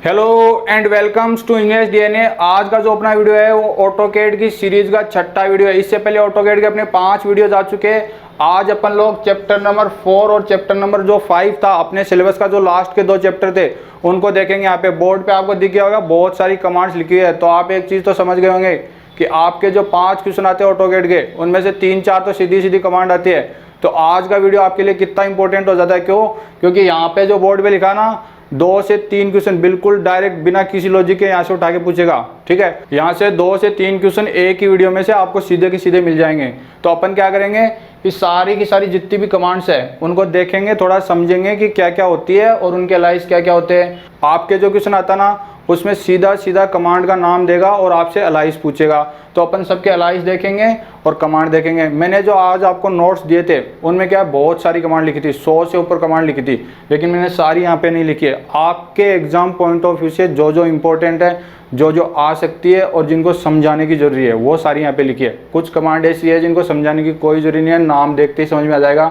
Hello and welcomes to English DNA. आज का जो अपना वीडियो है वो ऑटोकैड की सीरीज का छठा वीडियो है। इससे पहले ऑटोकैड के अपने 5 वीडियोज आ चुके हैं। आज अपन लोग चैप्टर नंबर 4 और चैप्टर नंबर जो 5 था अपने सिलेबस का, जो लास्ट के 2 चैप्टर थे उनको देखेंगे। यहाँ पे बोर्ड पे आपको दिख गया होगा बहुत सारी कमांड्स लिखी है। तो आप एक चीज़ तो समझ गए होंगे कि आपके जो 5 क्वेश्चन आते हैं ऑटोकैड के, उनमें से 3-4 तो सीधी सीधी कमांड आती है। तो आज का वीडियो आपके लिए कितना इंपॉर्टेंट हो जाता है, क्यों? क्योंकि यहाँ पे जो बोर्ड पे लिखा ना 2 से 3 क्वेश्चन बिल्कुल डायरेक्ट बिना किसी लॉजिक के यहाँ से उठा के पूछेगा। ठीक है, यहाँ से 2 से 3 क्वेश्चन एक ही वीडियो में से आपको सीधे के सीधे मिल जाएंगे। तो अपन क्या करेंगे कि सारी की सारी जितनी भी कमांड्स है उनको देखेंगे, थोड़ा समझेंगे कि क्या क्या होती है और उनके अलाइज क्या क्या होते हैं। आपके जो क्वेश्चन आता ना उसमें सीधा सीधा कमांड का नाम देगा और आपसे अलाइज पूछेगा। तो अपन सबके अलाइज देखेंगे और कमांड देखेंगे। मैंने जो आज आपको नोट्स दिए थे उनमें क्या बहुत सारी कमांड लिखी थी, 100 से ऊपर कमांड लिखी थी, लेकिन मैंने सारी यहाँ पे नहीं लिखी है। आपके एग्जाम पॉइंट ऑफ व्यू से जो जो इंपॉर्टेंट है, जो जो आ सकती है और जिनको समझाने की जरूरी है वो सारी यहाँ पे लिखी है। कुछ कमांड ऐसी है जिनको समझाने की कोई जरूरी नहीं है, नाम देखते ही समझ में आ जाएगा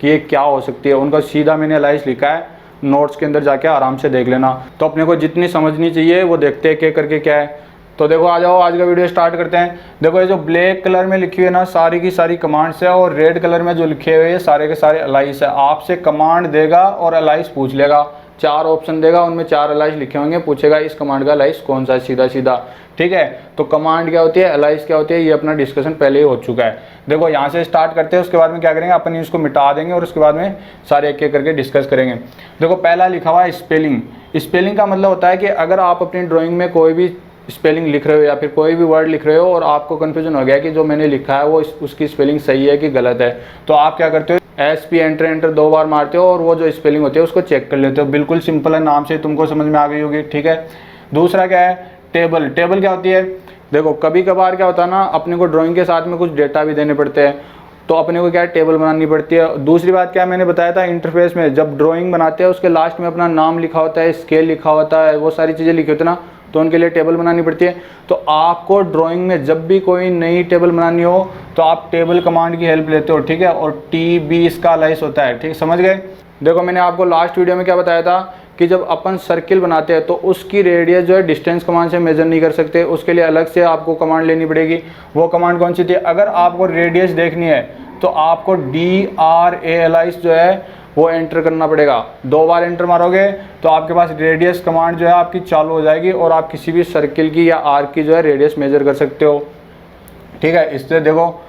कि ये क्या हो सकती है। उनका सीधा मैंने अलाइज लिखा है, नोट्स के अंदर जाके आराम से देख लेना। तो अपने को जितनी समझनी चाहिए वो देखते हैं क्या करके क्या है। तो देखो आ जाओ, आज का वीडियो स्टार्ट करते हैं। देखो ये जो ब्लैक कलर में लिखी हुई है ना सारी की सारी कमांड्स है, और रेड कलर में जो लिखे हुए हैं सारे के सारे अलाइज है। आपसे कमांड देगा और अलाइज पूछ लेगा। 4 ऑप्शन देगा, उनमें 4 अलाइज लिखे होंगे, पूछेगा इस कमांड का अलाइज कौन सा है, सीधा सीधा। ठीक है, तो कमांड क्या होती है, अलाइज क्या होती है, ये अपना डिस्कशन पहले ही हो चुका है। देखो यहाँ से स्टार्ट करते हैं, उसके बाद में क्या करेंगे अपन इसको मिटा देंगे और उसके बाद में सारे एक एक करके डिस्कस करेंगे। देखो पहला लिखा हुआ है स्पेलिंग। स्पेलिंग का मतलब होता है कि अगर आप अपनी ड्राइंग में कोई भी स्पेलिंग लिख रहे हो या फिर कोई भी वर्ड लिख रहे हो और आपको कन्फ्यूजन हो गया कि जो मैंने लिखा है वो उसकी स्पेलिंग सही है कि गलत है, तो आप क्या करते हो, SP एंटर 2 बार मारते हो और वो जो स्पेलिंग होती है उसको चेक कर लेते हो। बिल्कुल सिंपल है, नाम से तुमको समझ में आ गई होगी। ठीक है, दूसरा क्या है, टेबल। टेबल क्या होती है, देखो कभी कभार क्या होता है ना, अपने को ड्राइंग के साथ में कुछ डेटा भी देने पड़ते हैं, तो अपने को क्या है, टेबल बनानी पड़ती है। दूसरी बात क्या मैंने बताया था, इंटरफेस में जब ड्राइंग बनाते हैं उसके लास्ट में अपना नाम लिखा होता है, स्केल लिखा होता है, वो सारी चीज़ें लिखी होती है ना, तो उनके लिए टेबल बनानी पड़ती है। तो आपको ड्राइंग में जब भी कोई नई टेबल बनानी हो तो आप टेबल कमांड की हेल्प लेते हो। ठीक है, और TB इसका अलाइज होता है। ठीक, समझ गए। देखो मैंने आपको लास्ट वीडियो में क्या बताया था कि जब अपन सर्किल बनाते हैं तो उसकी रेडियस जो है डिस्टेंस कमांड से मेजर नहीं कर सकते, उसके लिए अलग से आपको कमांड लेनी पड़ेगी। वो कमांड कौन सी थी, अगर आपको रेडियस देखनी है तो आपको DRALIZE जो है वो एंटर करना पड़ेगा। 2 बार एंटर मारोगे तो आपके पास रेडियस कमांड जो है आपकी चालू हो जाएगी और आप किसी भी सर्किल की या आर्क की जो है रेडियस मेजर कर सकते हो। ठीक है, इससे देखो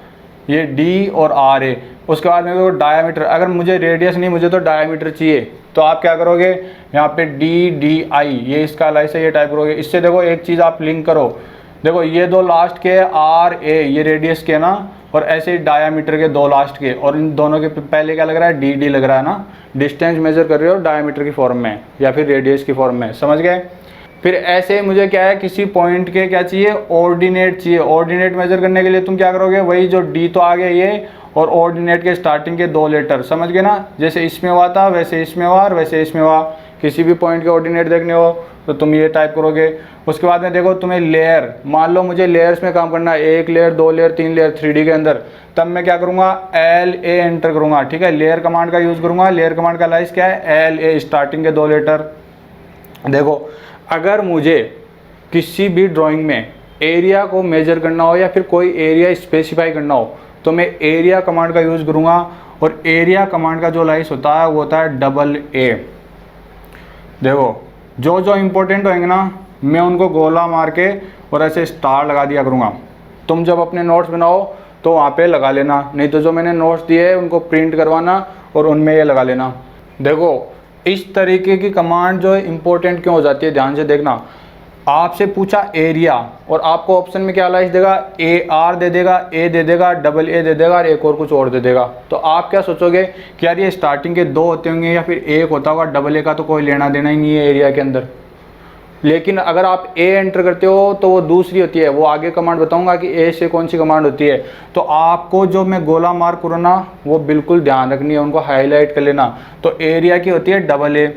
ये D और R है। उसके बाद में देखो डायामीटर, अगर मुझे रेडियस नहीं मुझे तो डायामीटर चाहिए, तो आप क्या करोगे, यहाँ पे DDI ये इसका अलाइज है, ये टाइप करोगे। इससे देखो एक चीज़ आप लिंक करो, देखो ये 2 लास्ट के RA ये रेडियस के ना, और ऐसे ही डायामीटर के 2 लास्ट के, और इन दोनों के पहले क्या लग रहा है, DD लग रहा है ना, डिस्टेंस मेजर कर रहे हो डायामीटर की फॉर्म में या फिर रेडियस की फॉर्म में, समझ गए। फिर ऐसे मुझे क्या है, किसी पॉइंट के क्या चाहिए, ऑर्डिनेट चाहिए। ऑर्डिनेट मेजर करने के लिए तुम क्या करोगे, वही जो D तो आ गया ये, और ऑर्डिनेट के स्टार्टिंग के 2 लेटर, समझ गए ना, जैसे इसमें हुआ था वैसे इसमें हुआ और वैसे इसमें हुआ। किसी भी पॉइंट के ऑर्डिनेट देखने हो तो तुम ये टाइप करोगे। उसके बाद में देखो तुम्हें लेयर, मान लो मुझे लेयर्स में काम करना है, 1 लेयर 2 लेयर 3 लेयर 3D के अंदर, तब मैं क्या करूँगा, LA एंटर करूँगा। ठीक है, लेयर कमांड का यूज़ करूँगा। लेयर कमांड का अलाइज क्या है, LA स्टार्टिंग के 2 लेटर। देखो अगर मुझे किसी भी ड्राइंग में एरिया को मेजर करना हो या फिर कोई एरिया स्पेसिफाई करना हो तो मैं एरिया कमांड का यूज़ करूँगा, और एरिया कमांड का जो अलाइज होता है वो होता है AA। देखो जो जो इम्पोर्टेंट होंगे ना मैं उनको गोला मार के और ऐसे स्टार लगा दिया करूँगा। तुम जब अपने नोट्स बनाओ तो वहाँ पे लगा लेना, नहीं तो जो मैंने नोट्स दिए उनको प्रिंट करवाना और उनमें ये लगा लेना। देखो इस तरीके की कमांड जो है इम्पोर्टेंट क्यों हो जाती है, ध्यान से देखना। आपसे पूछा एरिया और आपको ऑप्शन में क्या अलाइज देगा, AR दे देगा, A दे देगा, AA दे देगा और एक और कुछ और दे देगा। तो आप क्या सोचोगे कि यार ये स्टार्टिंग के 2 होते होंगे या फिर एक होता होगा, AA का तो कोई लेना देना ही नहीं है एरिया के अंदर। लेकिन अगर आप A एंटर करते हो तो वो दूसरी होती है, वो आगे कमांड बताऊंगा कि A से कौन सी कमांड होती है। तो आपको जो मैं गोला मार्क करूँ ना वो बिल्कुल ध्यान रखनी है, उनको हाईलाइट कर लेना। तो एरिया की होती है AA,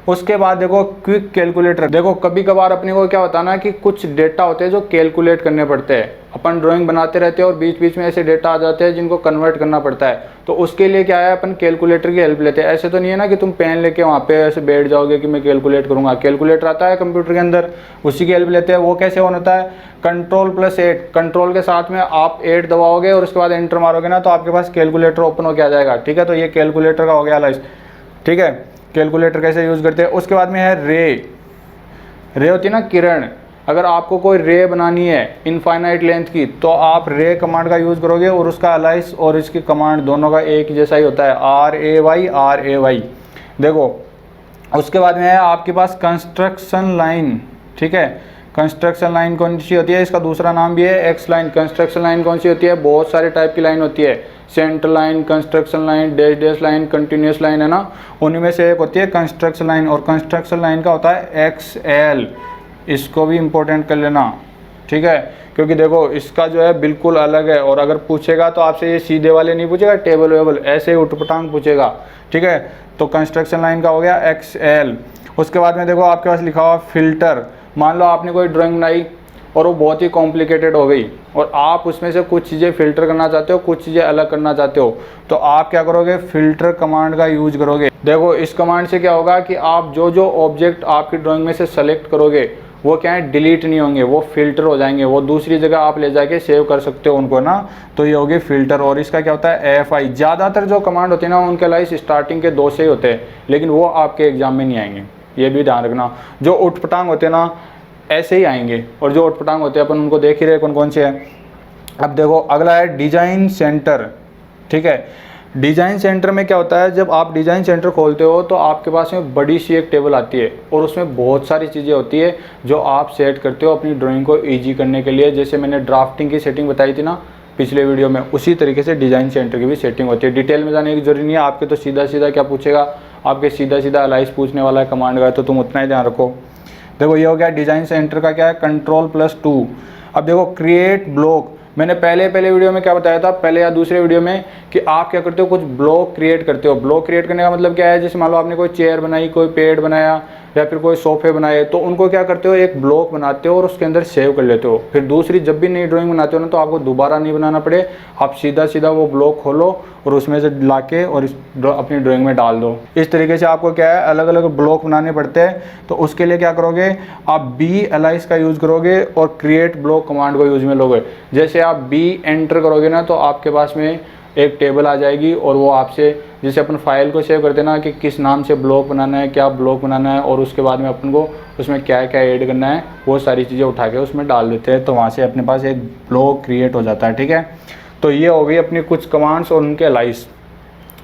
उसके बाद देखो क्विक कैलकुलेटर। देखो कभी कभार अपने को क्या होता है ना कि कुछ डेटा होते हैं जो कैलकुलेट करने पड़ते हैं, अपन ड्राइंग बनाते रहते हैं और बीच बीच में ऐसे डेटा आ जाते हैं जिनको कन्वर्ट करना पड़ता है, तो उसके लिए क्या है, अपन कैलकुलेटर की हेल्प लेते हैं। ऐसे तो नहीं है ना कि तुम पेन लेके वहाँ पे ऐसे बैठ जाओगे कि मैं कैलकुलेट करूँगा, कैलकुलेटर आता है कंप्यूटर के अंदर, उसी की हेल्प लेते हैं। वो कैसे ऑन होता है, Ctrl+8, कंट्रोल के साथ में आप 8 दबाओगे और उसके बाद एंटर मारोगे ना तो आपके पास कैलकुलेटर ओपन होकर आ जाएगा। ठीक है, तो ये कैलकुलेटर का हो गया लाइस। ठीक है, कैलकुलेटर कैसे यूज़ करते हैं। उसके बाद में है रे होती है ना किरण। अगर आपको कोई रे बनानी है इनफाइनाइट लेंथ की तो आप रे कमांड का यूज़ करोगे और उसका अलाइस और इसकी कमांड दोनों का एक जैसा ही होता है, RAY। देखो उसके बाद में है आपके पास कंस्ट्रक्शन लाइन। ठीक है, कंस्ट्रक्शन लाइन कौन सी होती है, इसका दूसरा नाम भी है एक्स लाइन। कंस्ट्रक्शन लाइन कौन सी होती है, बहुत सारे टाइप की लाइन होती है, centre line, construction line, dash line, continuous line, है ना, उन्हीं में से एक होती है कंस्ट्रक्शन लाइन। और कंस्ट्रक्शन लाइन का होता है XL, इसको भी इम्पोर्टेंट कर लेना। ठीक है, क्योंकि देखो इसका जो है बिल्कुल अलग है, और अगर पूछेगा तो आपसे ये सीधे वाले नहीं पूछेगा, टेबल वेबल ऐसे ही उठपटांग पूछेगा। ठीक है, तो कंस्ट्रक्शन लाइन का हो गया XL। उसके बाद में देखो आपके पास लिखा हुआ फिल्टर। मान लो आपने कोई ड्राइंग बनाई और वो बहुत ही कॉम्प्लिकेटेड हो गई और आप उसमें से कुछ चीज़ें फ़िल्टर करना चाहते हो, कुछ चीज़ें अलग करना चाहते हो, तो आप क्या करोगे, फ़िल्टर कमांड का यूज करोगे। देखो इस कमांड से क्या होगा कि आप जो जो ऑब्जेक्ट आपकी ड्राइंग में से सेलेक्ट करोगे वो क्या है, डिलीट नहीं होंगे, वो फिल्टर हो जाएंगे, वो दूसरी जगह आप ले जाके सेव कर सकते हो उनको ना, तो ये होगी फ़िल्टर। और इसका क्या होता है FI। ज़्यादातर जो कमांड होती है ना उनके लाइस स्टार्टिंग के 2 से ही होते हैं, लेकिन वो आपके एग्जाम में नहीं आएंगे, ये भी ध्यान रखना। जो उठपटांग होते हैं ना ऐसे ही आएंगे, और जो उठपटांग होते हैं अपन उनको देख ही रहे कौन कौन से हैं। अब देखो अगला है डिज़ाइन सेंटर। ठीक है, डिज़ाइन सेंटर में क्या होता है, जब आप डिज़ाइन सेंटर खोलते हो तो आपके पास में बड़ी सी एक टेबल आती है और उसमें बहुत सारी चीज़ें होती है जो आप सेट करते हो अपनी ड्राइंग को ईजी करने के लिए। जैसे मैंने ड्राफ्टिंग की सेटिंग बताई थी ना पिछले वीडियो में, उसी तरीके से डिज़ाइन सेंटर की भी सेटिंग होती है। डिटेल में जाने की जरूरी नहीं है आपके, तो सीधा सीधा क्या पूछेगा, आपके सीधा सीधा अलाइस पूछने वाला है कमांड का, तो तुम उतना ही ध्यान रखो। देखो ये हो गया डिज़ाइन सेंटर का क्या है, Ctrl+2। अब देखो क्रिएट ब्लॉक, मैंने पहले वीडियो में क्या बताया था, पहले या दूसरे वीडियो में, कि आप क्या करते हो, कुछ ब्लॉक क्रिएट करते हो। ब्लॉक क्रिएट करने का मतलब क्या है, जैसे मान लो आपने कोई चेयर बनाई, कोई पेड़ बनाया या फिर कोई सोफे बनाए, तो उनको क्या करते हो, एक ब्लॉक बनाते हो और उसके अंदर सेव कर लेते हो। फिर दूसरी जब भी नई ड्राइंग बनाते हो ना तो आपको दोबारा नहीं बनाना पड़े, आप सीधा सीधा वो ब्लॉक खोलो और उसमें से लाके और अपनी ड्राइंग में डाल दो। इस तरीके से आपको क्या है, अलग अलग ब्लॉक बनाने पड़ते हैं। तो उसके लिए क्या करोगे, आप BALICE का यूज़ करोगे और क्रिएट ब्लॉक कमांड को यूज में लोगे। जैसे आप B एंटर करोगे ना तो आपके पास में एक टेबल आ जाएगी और वो आपसे, जैसे अपन फाइल को सेव करते हैं ना कि किस नाम से ब्लॉक बनाना है, क्या ब्लॉक बनाना है, और उसके बाद में अपन को उसमें क्या क्या ऐड करना है, वो सारी चीज़ें उठा के उसमें डाल देते हैं, तो वहाँ से अपने पास एक ब्लॉक क्रिएट हो जाता है। ठीक है, तो ये हो गई अपनी कुछ कमांड्स और उनके अलाइस।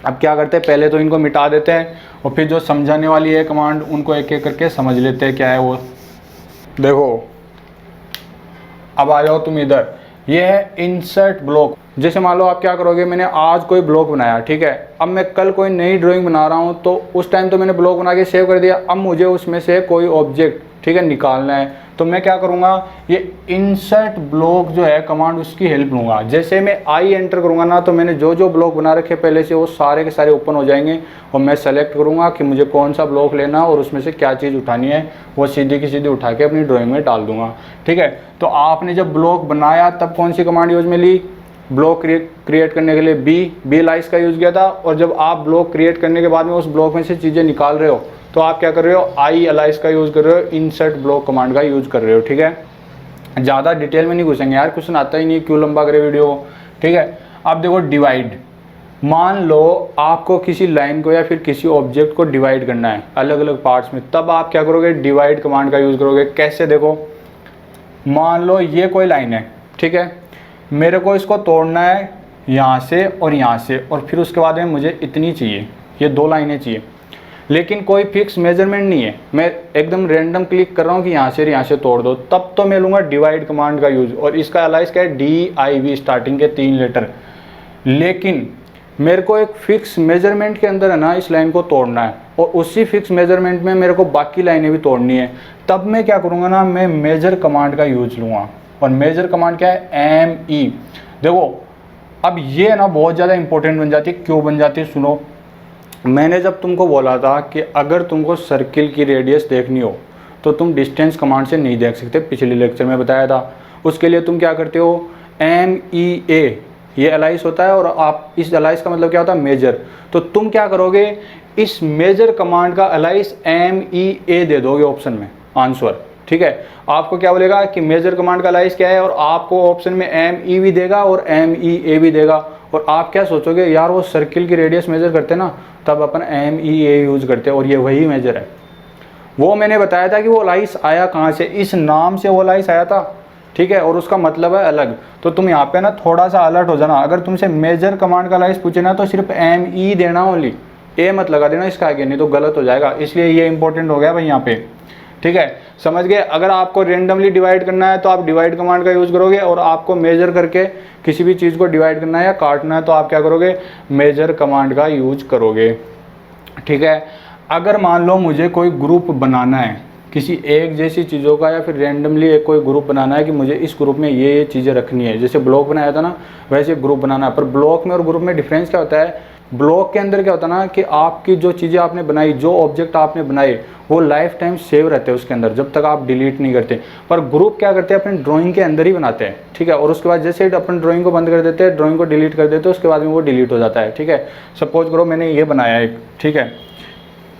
अब क्या करते हैं, पहले तो इनको मिटा देते हैं और फिर जो समझाने वाली है कमांड उनको एक एक करके समझ लेते हैं क्या है वो। देखो अब आ जाओ तुम इधर, ये है इंसर्ट ब्लॉक। जैसे मान लो आप क्या करोगे, मैंने आज कोई ब्लॉक बनाया, ठीक है, अब मैं कल कोई नई ड्राइंग बना रहा हूँ, तो उस टाइम तो मैंने ब्लॉक बना के सेव कर दिया, अब मुझे उसमें से कोई ऑब्जेक्ट, ठीक है, निकालना है, तो मैं क्या करूँगा, ये इंसर्ट ब्लॉक जो है कमांड उसकी हेल्प लूँगा। जैसे मैं I एंटर करूँगा ना तो मैंने जो जो ब्लॉक बना रखे पहले से वो सारे के सारे ओपन हो जाएंगे और मैं सेलेक्ट करूँगा कि मुझे कौन सा ब्लॉक लेना और उसमें से क्या चीज़ उठानी है, वो सीधी की सीधी उठा के अपनी ड्राइंग में डाल दूँगा। ठीक है, तो आपने जब ब्लॉक बनाया तब कौन सी कमांड यूज में ली, ब्लॉक क्रिएट करने के लिए BALICE का यूज़ किया था, और जब आप ब्लॉक क्रिएट करने के बाद में उस ब्लॉक में से चीज़ें निकाल रहे हो तो आप क्या कर रहे हो, IALICE का यूज़ कर रहे हो, इंसर्ट ब्लॉक कमांड का यूज़ कर रहे हो। ठीक है, ज़्यादा डिटेल में नहीं घुसेंगे यार, क्वेश्चन आता ही नहीं, क्यों लंबा करे वीडियो। ठीक है, अब देखो डिवाइड, मान लो आपको किसी लाइन को या फिर किसी ऑब्जेक्ट को डिवाइड करना है अलग अलग पार्ट्स में, तब आप क्या करोगे, डिवाइड कमांड का यूज़ करोगे। कैसे, देखो मान लो ये कोई लाइन है, ठीक है, मेरे को इसको तोड़ना है यहाँ से और यहाँ से, और फिर उसके बाद में मुझे इतनी चाहिए, ये 2 लाइनें चाहिए, लेकिन कोई फिक्स मेजरमेंट नहीं है, मैं एकदम रैंडम क्लिक कर रहा हूँ कि यहाँ से और यहाँ से तोड़ दो, तब तो मैं लूँगा डिवाइड कमांड का यूज़, और इसका अलाइस क्या है, DIV, स्टार्टिंग के 3 लेटर। लेकिन मेरे को एक फिक्स मेजरमेंट के अंदर है ना इस लाइन को तोड़ना है, और उसी फिक्स मेजरमेंट में मेरे को बाकी लाइनें भी तोड़नी है, तब मैं क्या करूँगा ना, मैं मेजर कमांड का यूज़ लूँगा। और मेजर कमांड क्या है, ME। देखो अब ये ना बहुत ज़्यादा इंपॉर्टेंट बन जाती है, क्यों बन जाती है सुनो। मैंने जब तुमको बोला था कि अगर तुमको सर्किल की रेडियस देखनी हो तो तुम डिस्टेंस कमांड से नहीं देख सकते, पिछले लेक्चर में बताया था। उसके लिए तुम क्या करते हो, MEA, ये अलाइस होता है, और आप इस अलाइस का मतलब क्या होता है, मेजर। तो तुम क्या करोगे, इस मेजर कमांड का अलाइस MEA दे दोगे ऑप्शन में आंसर, ठीक है। आपको क्या बोलेगा कि मेजर कमांड का अलाइस क्या है, और आपको ऑप्शन में ME भी देगा और MEA भी देगा। और आप क्या सोचोगे, यार वो सर्किल की रेडियस मेजर करते ना, तब अपन MEA यूज करते हैं, और ये वही मेजर है। वो मैंने बताया था कि वो अलाइस आया कहाँ से, इस नाम से वो अलाइस आया था, ठीक है, और उसका मतलब है अलग। तो तुम यहाँ पे ना थोड़ा सा अलर्ट हो जाना, अगर तुमसे मेजर कमांड का अलाइस पूछे ना तो सिर्फ ME देना, ओनली ए मत लगा देना इसका आगे, नहीं तो गलत हो जाएगा। इसलिए ये इंपॉर्टेंट हो गया भाई यहाँ पे, ठीक है, समझ गए। अगर आपको रेंडमली डिवाइड करना है तो आप डिवाइड कमांड का यूज़ करोगे, और आपको मेजर करके किसी भी चीज़ को डिवाइड करना है या काटना है तो आप क्या करोगे, मेजर कमांड का यूज करोगे, ठीक है। अगर मान लो मुझे कोई ग्रुप बनाना है किसी एक जैसी चीज़ों का, या फिर रेंडमली एक कोई ग्रुप बनाना है कि मुझे इस ग्रुप में ये चीज़ें रखनी है, जैसे ब्लॉक बनाया था ना वैसे ग्रुप बनाना है। पर ब्लॉक में और ग्रुप में डिफरेंस क्या होता है, ब्लॉक के अंदर क्या होता है ना कि आपकी जो चीज़ें आपने बनाई, जो ऑब्जेक्ट आपने बनाए, वो लाइफ टाइम सेव रहते हैं उसके अंदर, जब तक आप डिलीट नहीं करते। पर ग्रुप क्या करते हैं, अपने ड्राइंग के अंदर ही बनाते हैं, ठीक है, और उसके बाद जैसे ही अपन ड्राइंग को बंद कर देते हैं, ड्राइंग को डिलीट कर देते हैं, उसके बाद में वो डिलीट हो जाता है, ठीक है। सपोज करो मैंने ये बनाया एक, ठीक है,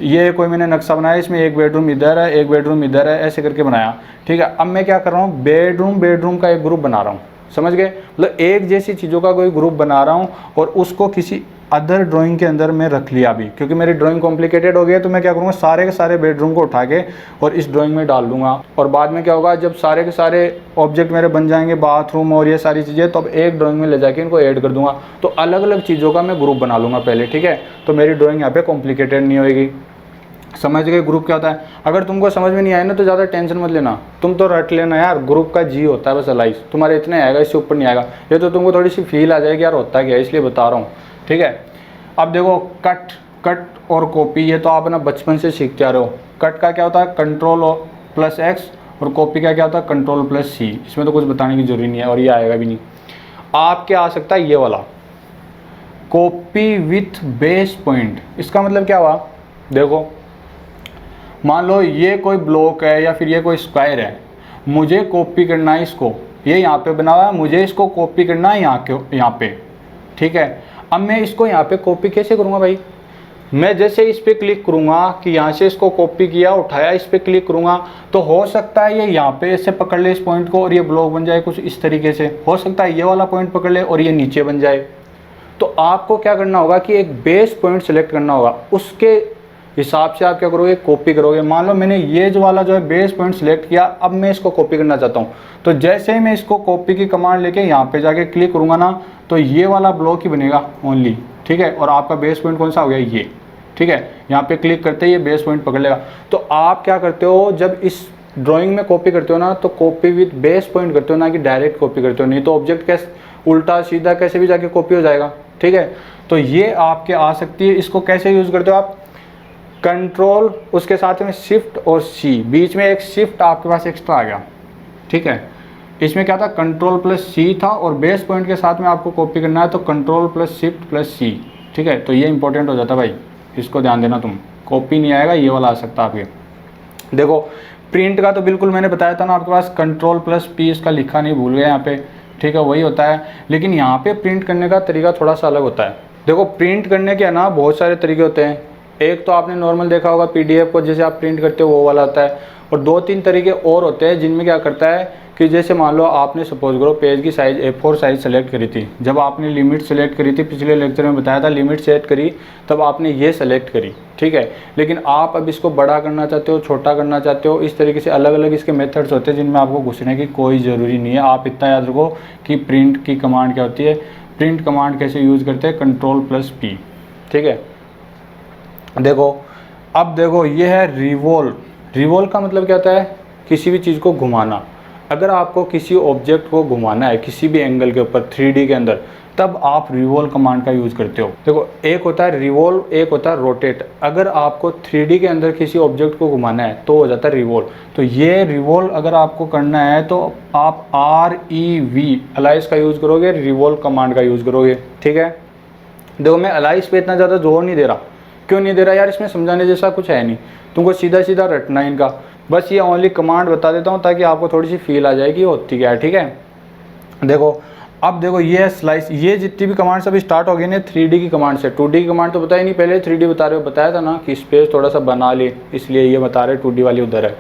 ये कोई मैंने नक्शा बनाया, इसमें एक बेडरूम इधर है, एक बेडरूम इधर है, ऐसे करके बनाया, ठीक है। अब मैं क्या कर रहा हूँ, बेडरूम का एक ग्रुप बना रहा हूँ, समझ गए, मतलब एक जैसी चीज़ों का कोई ग्रुप बना रहा हूँ, और उसको किसी अदर ड्राइंग के अंदर मैं रख लिया अभी, क्योंकि मेरी ड्राइंग कॉम्प्लिकेटेड हो गई है। तो मैं क्या करूँगा, सारे के सारे बेडरूम को उठा के और इस ड्राइंग में डाल दूंगा, और बाद में क्या होगा, जब सारे के सारे ऑब्जेक्ट मेरे बन जाएंगे, बाथरूम और ये सारी चीज़ें, तो अब एक ड्राइंग में ले जाके इनको ऐड कर दूंगा। तो अलग अलग चीज़ों का मैं ग्रुप बना लूँगा पहले, ठीक है, तो मेरी ड्राइंग यहाँ पे कॉम्प्लिकेटेड नहीं होगी। समझ गए ग्रुप क्या होता है। अगर तुमको समझ में नहीं आया ना तो ज़्यादा टेंशन मत लेना, तुम तो रट लेना यार, ग्रुप का जी होता है बस अलाइस, तुम्हारे इतने आएगा, इससे ऊपर नहीं आएगा। ये तो तुमको थोड़ी सी फील आ जाएगी यार होता क्या है, इसलिए बता रहा हूँ, ठीक है। अब देखो कट और कॉपी, ये तो आप ना बचपन से सीखते आ रहे हो। कट का क्या होता है, Ctrl+X, और कॉपी का क्या होता है, Ctrl+C। इसमें तो कुछ बताने की जरूरी नहीं है, और ये आएगा भी नहीं। आपके आ सकता है ये वाला कॉपी विथ बेस पॉइंट। इसका मतलब क्या हुआ, देखो मान लो ये कोई ब्लॉक है या फिर ये कोई स्क्वायर है, मुझे कॉपी करना है इसको, ये यहाँ पे बना हुआ है, मुझे इसको कॉपी करना है यहाँ पे, ठीक है। अब मैं इसको यहाँ पे कॉपी कैसे करूँगा भाई, मैं जैसे इस पर क्लिक करूँगा कि यहाँ से इसको कॉपी किया, उठाया, इस पर क्लिक करूँगा, तो हो सकता है ये यहाँ पे ऐसे पकड़ ले इस पॉइंट को और ये ब्लॉक बन जाए कुछ इस तरीके से, हो सकता है ये वाला पॉइंट पकड़ ले और ये नीचे बन जाए। तो आपको क्या करना होगा कि एक बेस पॉइंट सेलेक्ट करना होगा, उसके हिसाब से आप क्या करोगे, कॉपी करोगे। मान लो मैंने ये जो वाला जो है बेस पॉइंट सेलेक्ट किया, अब मैं इसको कॉपी करना चाहता हूँ, तो जैसे ही मैं इसको कॉपी की कमांड लेके यहाँ पे जाके क्लिक करूँगा ना, तो ये वाला ब्लॉक ही बनेगा ओनली, ठीक है। और आपका बेस पॉइंट कौन सा हो गया, ये, ठीक है। यहाँ पे क्लिक करते ही ये बेस पॉइंट पकड़ लेगा। तो आप क्या करते हो, जब इस ड्राइंग में कॉपी करते हो ना, तो कॉपी विद बेस पॉइंट करते हो, ना कि डायरेक्ट कॉपी करते हो, नहीं तो ऑब्जेक्ट कैसे उल्टा सीधा कैसे भी जाके कॉपी हो जाएगा, ठीक है। तो ये आपके आ सकती है। इसको कैसे यूज़ करते हो आप, कंट्रोल, उसके साथ में शिफ्ट और सी, बीच में एक शिफ्ट आपके पास एक्स्ट्रा आ गया, ठीक है। इसमें क्या था, Ctrl+C था, और बेस पॉइंट के साथ में आपको कॉपी करना है तो Ctrl+Shift+C, ठीक है। तो ये इंपॉर्टेंट हो जाता है भाई, इसको ध्यान देना, तुम कॉपी नहीं आएगा, ये वाला आ सकता है आपके। देखो प्रिंट का तो बिल्कुल मैंने बताया था ना आपके पास, Ctrl+P इसका लिखा नहीं भूल गया यहाँ पे, ठीक है, वही होता है। लेकिन यहाँ पे प्रिंट करने का तरीका थोड़ा सा अलग होता है। देखो प्रिंट करने के ना बहुत सारे तरीके होते हैं। एक तो आपने नॉर्मल देखा होगा PDF को जैसे आप प्रिंट करते हो वो वाला होता है, और 2-3 तरीके और होते हैं जिनमें क्या करता है कि जैसे मान लो आपने सपोज करो पेज की साइज़ A4 साइज़ सेलेक्ट करी थी, जब आपने लिमिट सेलेक्ट करी थी, पिछले लेक्चर में बताया था लिमिट सेट करी, तब आपने ये सेलेक्ट करी, ठीक है। लेकिन आप अब इसको बड़ा करना चाहते हो, छोटा करना चाहते हो, इस तरीके से अलग अलग इसके मेथड्स होते हैं जिनमें आपको घुसने की कोई ज़रूरी नहीं है। आप इतना याद रखो कि प्रिंट की कमांड क्या होती है, प्रिंट कमांड कैसे यूज़ करते हैं, Ctrl+P, ठीक है। देखो अब देखो ये है रिवॉल्व। रिवॉल्व का मतलब क्या होता है, किसी भी चीज़ को घुमाना। अगर आपको किसी ऑब्जेक्ट को घुमाना है किसी भी एंगल के ऊपर 3D के अंदर, तब आप रिवॉल्व कमांड का यूज़ करते हो। देखो एक होता है रिवॉल्व, एक होता है रोटेट। अगर आपको 3D के अंदर किसी ऑब्जेक्ट को घुमाना है तो हो जाता है रिवॉल्व। तो ये रिवॉल्व अगर आपको करना है तो आप REV अलाइस का यूज़ करोगे, रिवॉल्व कमांड का यूज़ करोगे, ठीक है। देखो मैं अलाइस पे इतना ज़्यादा जोर नहीं दे रहा, क्यों नहीं दे रहा यार, इसमें समझाने जैसा कुछ है नहीं, तुमको सीधा सीधा रटना है इनका। बस ये ओनली कमांड बता देता हूँ ताकि आपको थोड़ी सी फील आ जाए कि होती क्या है, ठीक है। देखो अब देखो ये स्लाइस, ये जितनी भी कमांड्स अभी स्टार्ट हो गई ना 3D की कमांड से। 2D की कमांड तो बताया नहीं, पहले 3D बता रहे हो, बताया था ना कि स्पेस थोड़ा सा बना ले, इसलिए ये बता रहे 2D वाली उधर है।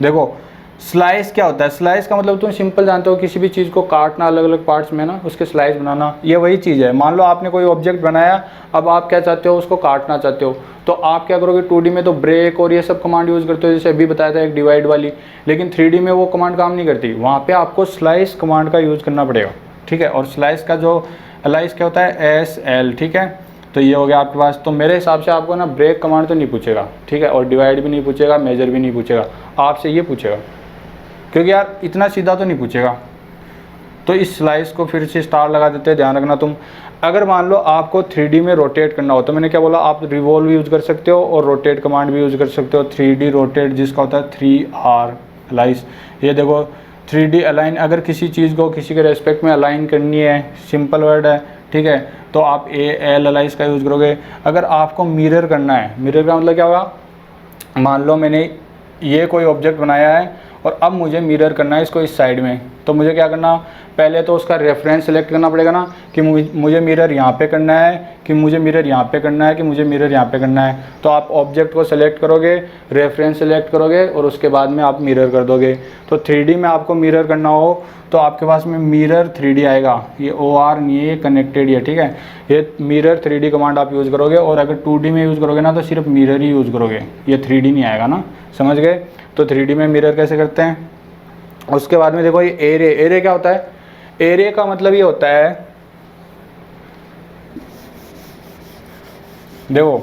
देखो स्लाइस क्या होता है, स्लाइस का मतलब तुम सिंपल जानते हो, किसी भी चीज़ को काटना अलग अलग पार्ट्स में ना, उसके स्लाइस बनाना, ये वही चीज़ है। मान लो आपने कोई ऑब्जेक्ट बनाया, अब आप क्या चाहते हो, उसको काटना चाहते हो, तो आप क्या करोगे, 2D में तो ब्रेक और ये सब कमांड यूज़ करते हो, जैसे अभी बताया था एक डिवाइड वाली, लेकिन 3D में वो कमांड काम नहीं करती, वहाँ पर आपको स्लाइस कमांड का यूज़ करना पड़ेगा, ठीक है। और स्लाइस का जो स्लाइस क्या होता है, SL, ठीक है। तो ये हो गया आपके पास। तो मेरे हिसाब से आपको ना ब्रेक कमांड तो नहीं पूछेगा, ठीक है, और डिवाइड भी नहीं पूछेगा, मेजर भी नहीं पूछेगा, आपसे ये पूछेगा, क्योंकि यार इतना सीधा तो नहीं पूछेगा। तो इस स्लाइस को फिर से स्टार लगा देते हैं, ध्यान रखना तुम। अगर मान लो आपको 3D में रोटेट करना हो, तो मैंने क्या बोला, आप रिवॉल्व यूज़ कर सकते हो और रोटेट कमांड भी यूज़ कर सकते हो। 3D रोटेट जिसका होता है 3R अलाइस, ये देखो 3D अलाइन, अगर किसी चीज़ को किसी के रेस्पेक्ट में अलाइन करनी है, सिंपल वर्ड है, ठीक है, तो आप AL अलाइस का यूज़ करोगे। अगर आपको मिरर करना है, मिरर का मतलब क्या होगा, मान लो मैंने ये कोई ऑब्जेक्ट बनाया है और अब मुझे मिरर करना है इसको इस साइड में, तो मुझे क्या करना, पहले तो उसका रेफरेंस सेलेक्ट करना पड़ेगा ना, कि मुझे मिरर यहाँ पे करना है, कि मुझे मिरर यहाँ पे करना है, कि मुझे मिरर यहाँ पे करना है। तो आप ऑब्जेक्ट को सेलेक्ट करोगे, रेफरेंस सेलेक्ट करोगे और उसके बाद में आप मिरर कर दोगे। तो 3D में आपको मिरर करना हो तो आपके पास में मिरर 3D आएगा, ये OR नहीं है, ये कनेक्टेड है, ठीक है। ये मिरर 3D कमांड आप यूज़ करोगे, और अगर 2D में यूज़ करोगे ना तो सिर्फ मिरर ही यूज़ करोगे, ये 3D नहीं आएगा ना, समझ गए। तो 3D में मिरर कैसे करते हैं। उसके बाद में देखो ये एरे, एरे क्या होता है, एरे का मतलब ये होता है, देखो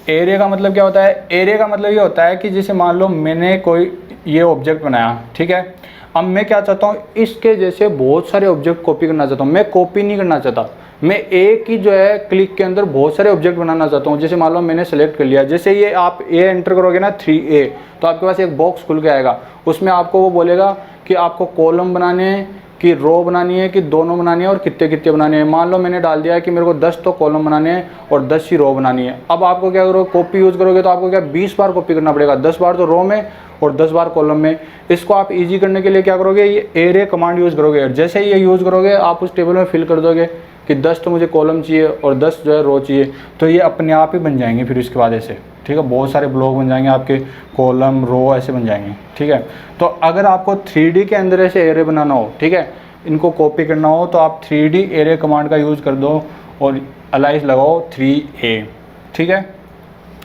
एरे का मतलब क्या होता है, एरे का मतलब ये होता है कि जैसे मान लो मैंने कोई ये ऑब्जेक्ट बनाया, ठीक है, अब मैं क्या चाहता हूँ, इसके जैसे बहुत सारे ऑब्जेक्ट कॉपी करना चाहता हूँ। मैं कॉपी नहीं करना चाहता, मैं एक ही जो है क्लिक के अंदर बहुत सारे ऑब्जेक्ट बनाना चाहता हूँ। जैसे मान लो मैंने सेलेक्ट कर लिया, जैसे ये आप ए एंटर करोगे ना 3A, तो आपके पास एक बॉक्स खुल के आएगा, उसमें आपको वो बोलेगा कि आपको कॉलम बनाने हैं, कि रो बनानी है, कि दोनों बनानी है, और कितने कितने बनाने हैं। मान लो मैंने डाल दिया है कि मेरे को 10 तो कॉलम बनाने हैं और 10 ही रो बनानी है। अब आपको क्या करोगे, कॉपी यूज़ करोगे तो आपको क्या 20 बार कॉपी करना पड़ेगा, 10 बार तो रो में और 10 बार कॉलम में। इसको आप इजी करने के लिए क्या करोगे, ये एरे कमांड यूज़ करोगे, और जैसे ही ये यूज़ करोगे आप उस टेबल में फिल कर दोगे कि 10 तो मुझे कॉलम चाहिए और 10 जो है रो चाहिए, तो ये अपने आप ही बन जाएंगे फिर इसके बाद ऐसे, ठीक है। बहुत सारे ब्लॉक बन जाएंगे आपके, कॉलम रो ऐसे बन जाएंगे, ठीक है। तो अगर आपको 3D के अंदर ऐसे एरे बनाना हो, ठीक है, इनको कॉपी करना हो, तो आप 3D एरे कमांड का यूज़ कर दो और अलाइस लगाओ 3A, ठीक है।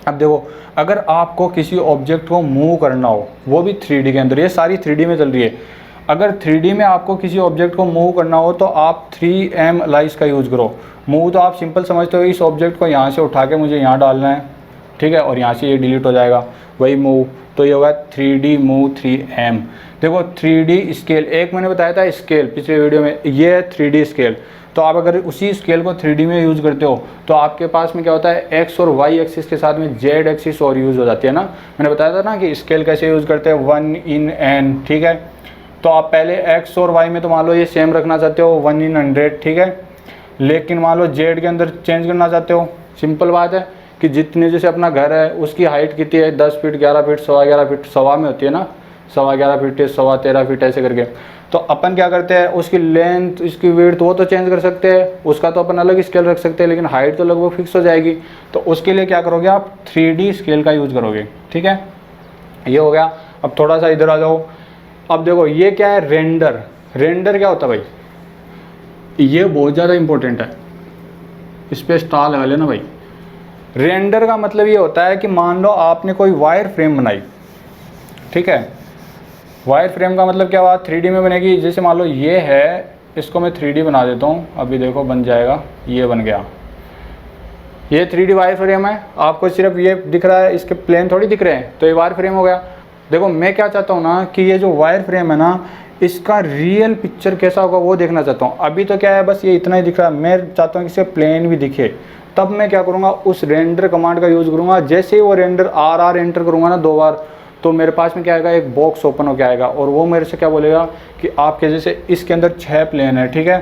अब देखो अगर आपको किसी ऑब्जेक्ट को मूव करना हो, वो भी 3D के अंदर, ये सारी 3D में चल रही है। अगर 3D में आपको किसी ऑब्जेक्ट को मूव करना हो तो आप 3M अलाइस का यूज़ करो। मूव तो आप सिंपल समझते हो, इस ऑब्जेक्ट को यहाँ से उठा के मुझे यहाँ डालना है, ठीक है, और यहाँ से ये डिलीट हो जाएगा, वही मूव। तो ये होगा 3D मूव 3M। देखो 3D स्केल, एक मैंने बताया था स्केल पिछले वीडियो में, ये है 3D स्केल। तो आप अगर उसी स्केल को 3D में यूज़ करते हो तो आपके पास में क्या होता है, X और Y एक्सिस के साथ में Z एक्सिस और यूज़ हो जाती है ना। मैंने बताया था ना कि स्केल कैसे यूज़ करते हैं, 1 in n, ठीक है। तो आप पहले X और Y में तो मान लो ये सेम रखना चाहते हो 1 in 100, ठीक है, लेकिन मान लो Z के अंदर चेंज करना चाहते हो, सिंपल बात है कि जितने, जैसे अपना घर है उसकी हाइट कितनी है, 10 फीट, 11 फीट, 11.25 फीट, सवा में होती है ना, 11.25 फीट, 13.25 फीट ऐसे करके। तो अपन क्या करते हैं, उसकी लेंथ, इसकी विड्थ वो तो चेंज कर सकते हैं, उसका तो अपन अलग स्केल रख सकते हैं, लेकिन हाइट तो लगभग फिक्स हो जाएगी। तो उसके लिए क्या करोगे, आप 3D स्केल का यूज़ करोगे, ठीक है। ये हो गया। अब थोड़ा सा इधर आ जाओ। अब देखो ये क्या है, रेंडर। रेंडर क्या होता है भाई, ये बहुत ज़्यादा इंपॉर्टेंट है, इस पर स्टार लगा लेना भाई। रेंडर का मतलब ये होता है कि मान लो आपने कोई वायर फ्रेम बनाई, ठीक है। वायर फ्रेम का मतलब क्या हुआ, 3D में बनेगी। जैसे मान लो ये है, इसको मैं 3D बना देता हूँ, अभी देखो बन जाएगा, ये बन गया। ये 3D वायर फ्रेम है, आपको सिर्फ ये दिख रहा है, इसके प्लेन थोड़ी दिख रहे हैं, तो ये वायर फ्रेम हो गया। देखो मैं क्या चाहता हूँ ना कि ये जो वायर फ्रेम है ना, इसका रियल पिक्चर कैसा होगा वो देखना चाहता हूँ। अभी तो क्या है, बस ये इतना ही दिख रहा है, मैं चाहता हूँ कि इससे प्लेन भी दिखे। तब मैं क्या करूँगा, उस रेंडर कमांड का यूज़ करूँगा। जैसे ही वो रेंडर RR एंटर करूँगा ना 2 बार, तो मेरे पास में क्या आएगा, एक बॉक्स ओपन होकर आएगा, और वो मेरे से क्या बोलेगा कि आपके जैसे इसके अंदर 6 प्लेन है, ठीक है,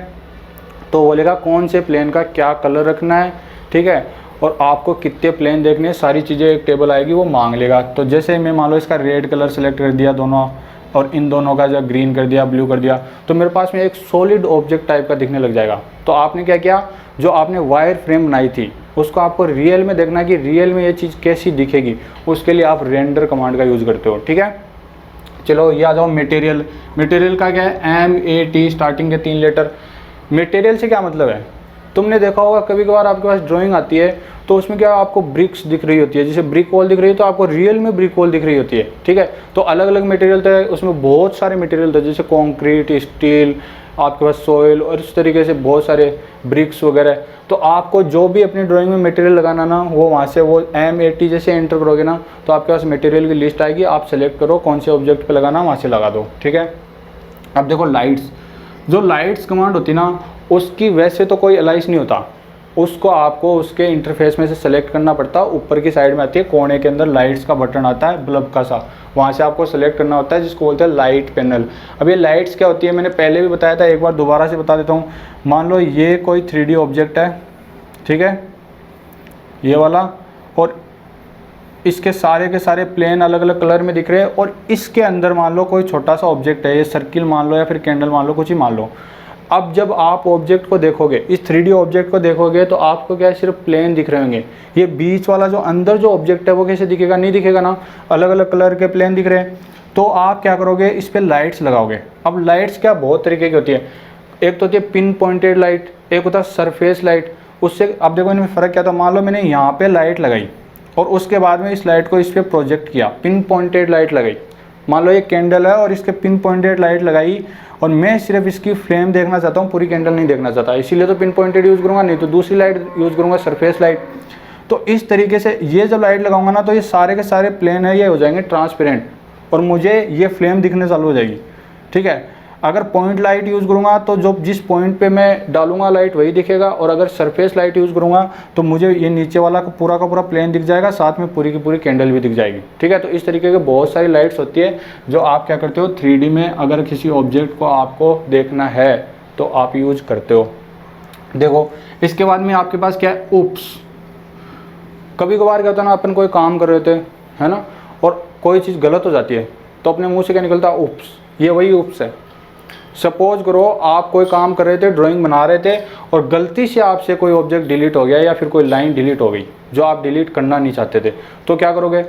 तो बोलेगा कौन से प्लेन का क्या कलर रखना है, ठीक है, और आपको कितने प्लेन देखने हैं, सारी चीज़ें एक टेबल आएगी, वो मांग लेगा। तो जैसे मैं मान लो इसका रेड कलर सेलेक्ट कर दिया दोनों, और इन दोनों का जो ग्रीन कर दिया, ब्लू कर दिया, तो मेरे पास में एक सॉलिड ऑब्जेक्ट टाइप का दिखने लग जाएगा। तो आपने क्या किया, जो आपने वायर फ्रेम बनाई थी उसको आपको रियल में देखना कि रियल में ये चीज़ कैसी दिखेगी, उसके लिए आप रेंडर कमांड का यूज़ करते हो। ठीक है, चलो ये आ जाओ मटेरियल। मटेरियल का क्या है, MAT स्टार्टिंग के 3 लेटर। मटेरियल से क्या मतलब है, तुमने देखा होगा कभी कभार आपके पास ड्राइंग आती है तो उसमें क्या आपको ब्रिक्स दिख रही होती है, जैसे ब्रिक वॉल दिख रही है तो आपको रियल में ब्रिक वॉल दिख रही होती है। ठीक है, तो अलग अलग मटेरियल तो है, उसमें बहुत सारे मटेरियल थे, जैसे कंक्रीट, स्टील, आपके पास सॉइल और इस तरीके से बहुत सारे ब्रिक्स वगैरह। तो आपको जो भी अपनी ड्राइंग में मटेरियल लगाना ना, वो वहाँ से वो MAT जैसे एंटर करोगे ना तो आपके पास मटेरियल की लिस्ट आएगी, आप सेलेक्ट करो कौन से ऑब्जेक्ट पे लगाना, वहाँ से लगा दो। ठीक है, अब देखो लाइट्स, जो लाइट्स कमांड होती ना उसकी वैसे तो कोई अलाइस नहीं होता, उसको आपको उसके इंटरफेस में से सेलेक्ट करना पड़ता है। ऊपर की साइड में आती है, कोने के अंदर लाइट्स का बटन आता है बल्ब का सा, वहाँ से आपको सेलेक्ट करना होता है, जिसको बोलते हैं लाइट पैनल। अब ये लाइट्स क्या होती है मैंने पहले भी बताया था, एक बार दोबारा से बता देता हूँ। मान लो ये कोई 3D ऑब्जेक्ट है, ठीक है, ये वाला, और इसके सारे के सारे प्लेन अलग अलग कलर में दिख रहे हैं, और इसके अंदर मान लो कोई छोटा सा ऑब्जेक्ट है, ये सर्किल मान लो या फिर कैंडल मान लो, कुछ ही मान लो। अब जब आप ऑब्जेक्ट को देखोगे, इस 3D ऑब्जेक्ट को देखोगे तो आपको क्या है, सिर्फ प्लेन दिख रहे होंगे। ये बीच वाला जो अंदर जो ऑब्जेक्ट है वो कैसे दिखेगा, नहीं दिखेगा ना, अलग अलग कलर के प्लेन दिख रहे हैं। तो आप क्या करोगे, इस पर लाइट्स लगाओगे। अब लाइट्स क्या बहुत तरीके की होती है, एक तो होती है पिन पॉइंटेड लाइट, एक होता है सरफेस लाइट। उससे अब देखो इनमें फ़र्क क्या था, मान लो मैंने यहाँ पर लाइट लगाई और उसके बाद में इस लाइट को इस पर प्रोजेक्ट किया, पिन पॉइंटेड लाइट लगाई। मान लो ये कैंडल है और इसके पिन पॉइंटेड लाइट लगाई, और मैं सिर्फ इसकी फ्लेम देखना चाहता हूँ, पूरी कैंडल नहीं देखना चाहता, इसीलिए तो पिन पॉइंटेड यूज़ करूँगा, नहीं तो दूसरी लाइट यूज़ करूँगा, सरफेस लाइट। तो इस तरीके से ये जब लाइट लगाऊंगा ना तो ये सारे के सारे प्लेन है ये हो जाएंगे ट्रांसपेरेंट, और मुझे ये फ्लेम दिखने चालू हो जाएगी। ठीक है, अगर पॉइंट लाइट यूज़ करूँगा तो जो जिस पॉइंट पे मैं डालूंगा लाइट वही दिखेगा, और अगर सरफेस लाइट यूज़ करूँगा तो मुझे ये नीचे वाला का पूरा प्लेन दिख जाएगा, साथ में पूरी की पूरी कैंडल भी दिख जाएगी। ठीक है, तो इस तरीके के बहुत सारी लाइट्स होती है जो आप क्या करते हो 3D में, अगर किसी ऑब्जेक्ट को आपको देखना है तो आप यूज करते हो। देखो इसके बाद में आपके पास क्या है, उप्स। कभी कभार क्या होता है ना, अपन कोई काम कर रहे थे है ना, और कोई चीज़ गलत हो जाती है तो अपने मुँह से क्या निकलता है, उप्स। ये वही उप्स है। सपोज करो आप कोई काम कर रहे थे, ड्राइंग बना रहे थे, और गलती से आपसे कोई ऑब्जेक्ट डिलीट हो गया या फिर कोई लाइन डिलीट हो गई जो आप डिलीट करना नहीं चाहते थे, तो क्या करोगे,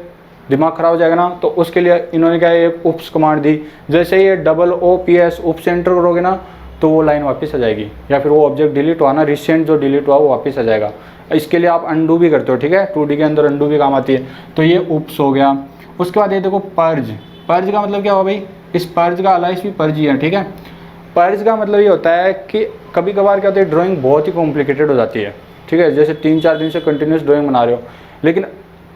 दिमाग खराब हो जाएगा ना। तो उसके लिए इन्होंने क्या एक उप्स कमांड दी, जैसे ये OOPS उप्स एंटर करोगे ना तो वो लाइन वापस आ जाएगी, या फिर वो ऑब्जेक्ट डिलीट हुआ ना, रिसेंट जो डिलीट हुआ वो वापस आ जाएगा। इसके लिए आप अंडू भी करते हो। ठीक है, 2D के अंदर अंडू भी काम आती है। तो ये उप्स हो गया। उसके बाद ये देखो पर्ज। पर्ज का मतलब क्या हुआ भाई, इस पर्ज का अलाइस भी पर्ज ही है। ठीक है, पर्ज का मतलब ये होता है कि कभी कभार क्या होता है, ड्राइंग बहुत ही कॉम्प्लिकेटेड हो जाती है। ठीक है, जैसे 3-4 दिन से कंटिन्यूस ड्राइंग बना रहे हो, लेकिन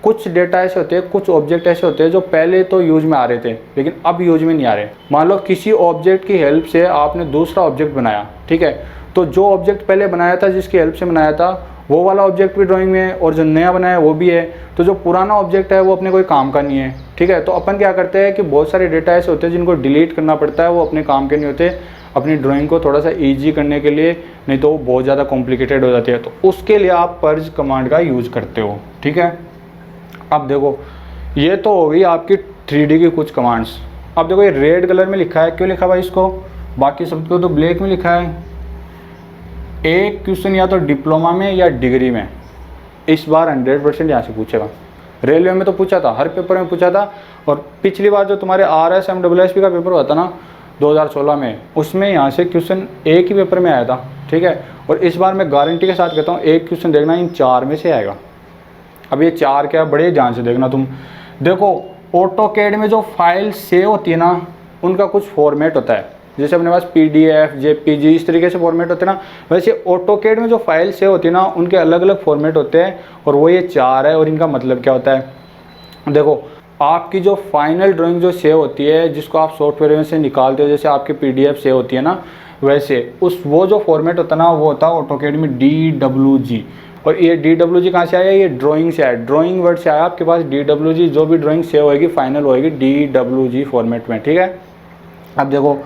कुछ डेटा ऐसे होते हैं, कुछ ऑब्जेक्ट ऐसे होते हैं जो पहले तो यूज में आ रहे थे लेकिन अब यूज में नहीं आ रहे। मान लो किसी ऑब्जेक्ट की हेल्प से आपने दूसरा ऑब्जेक्ट बनाया, ठीक है, तो जो ऑब्जेक्ट पहले बनाया था जिसकी हेल्प से बनाया था वो वाला ऑब्जेक्ट भी ड्राइंग में है, और जो नया बनाया वो भी है। तो जो पुराना ऑब्जेक्ट है वो अपने कोई काम का नहीं है। ठीक है, तो अपन क्या करते हैं कि बहुत सारे डेटा ऐसे होते हैं जिनको डिलीट करना पड़ता है, वो अपने काम के नहीं होते, अपनी ड्राइंग को थोड़ा सा ईजी करने के लिए, नहीं तो वो बहुत ज़्यादा कॉम्प्लिकेटेड हो जाती है। तो उसके लिए आप पर्ज कमांड का यूज़ करते हो। ठीक है, अब देखो ये तो हो गई आपकी 3D की कुछ कमांड्स। अब देखो ये रेड कलर में लिखा है, क्यों लिखा भाई इसको, बाकी सबको तो ब्लैक में लिखा है। एक क्वेश्चन या तो डिप्लोमा में या डिग्री में इस बार 100% यहाँ से पूछेगा। रेलवे में तो पूछा था, हर पेपर में पूछा था, और पिछली बार जो तुम्हारे RSMSSB का पेपर हुआ था ना 2016 में, उसमें यहाँ से क्वेश्चन एक ही पेपर में आया था। ठीक है, और इस बार मैं गारंटी के साथ कहता हूँ एक क्वेश्चन देखना इन 4 में से आएगा। अब ये 4 क्या, बड़े ध्यान से देखना तुम। देखो ऑटोकैड में जो फाइल सेव होती है ना उनका कुछ फॉर्मेट होता है, जैसे अपने पास PDF, JPG इस तरीके से फॉर्मेट होते हैं ना, वैसे ऑटोकैड में जो फाइल सेव होती है ना उनके अलग अलग फॉर्मेट होते हैं, और वो ये 4 है। और इनका मतलब क्या होता है, देखो आपकी जो फाइनल ड्राइंग जो सेव होती है, जिसको आप सॉफ्टवेयर में से निकालते हो, जैसे आपकी PDF सेव होती है ना, वैसे वो जो फॉर्मेट होता है ना वो होता है ऑटोकैड में DWG। और ये DWG कहाँ से आया, ये ड्राइंग से आया, ड्राइंग वर्ड से आया आपके पास DWG। जो भी ड्राइंग सेव होएगी फाइनल होएगी DWG फॉर्मेट में। ठीक है, अब देखो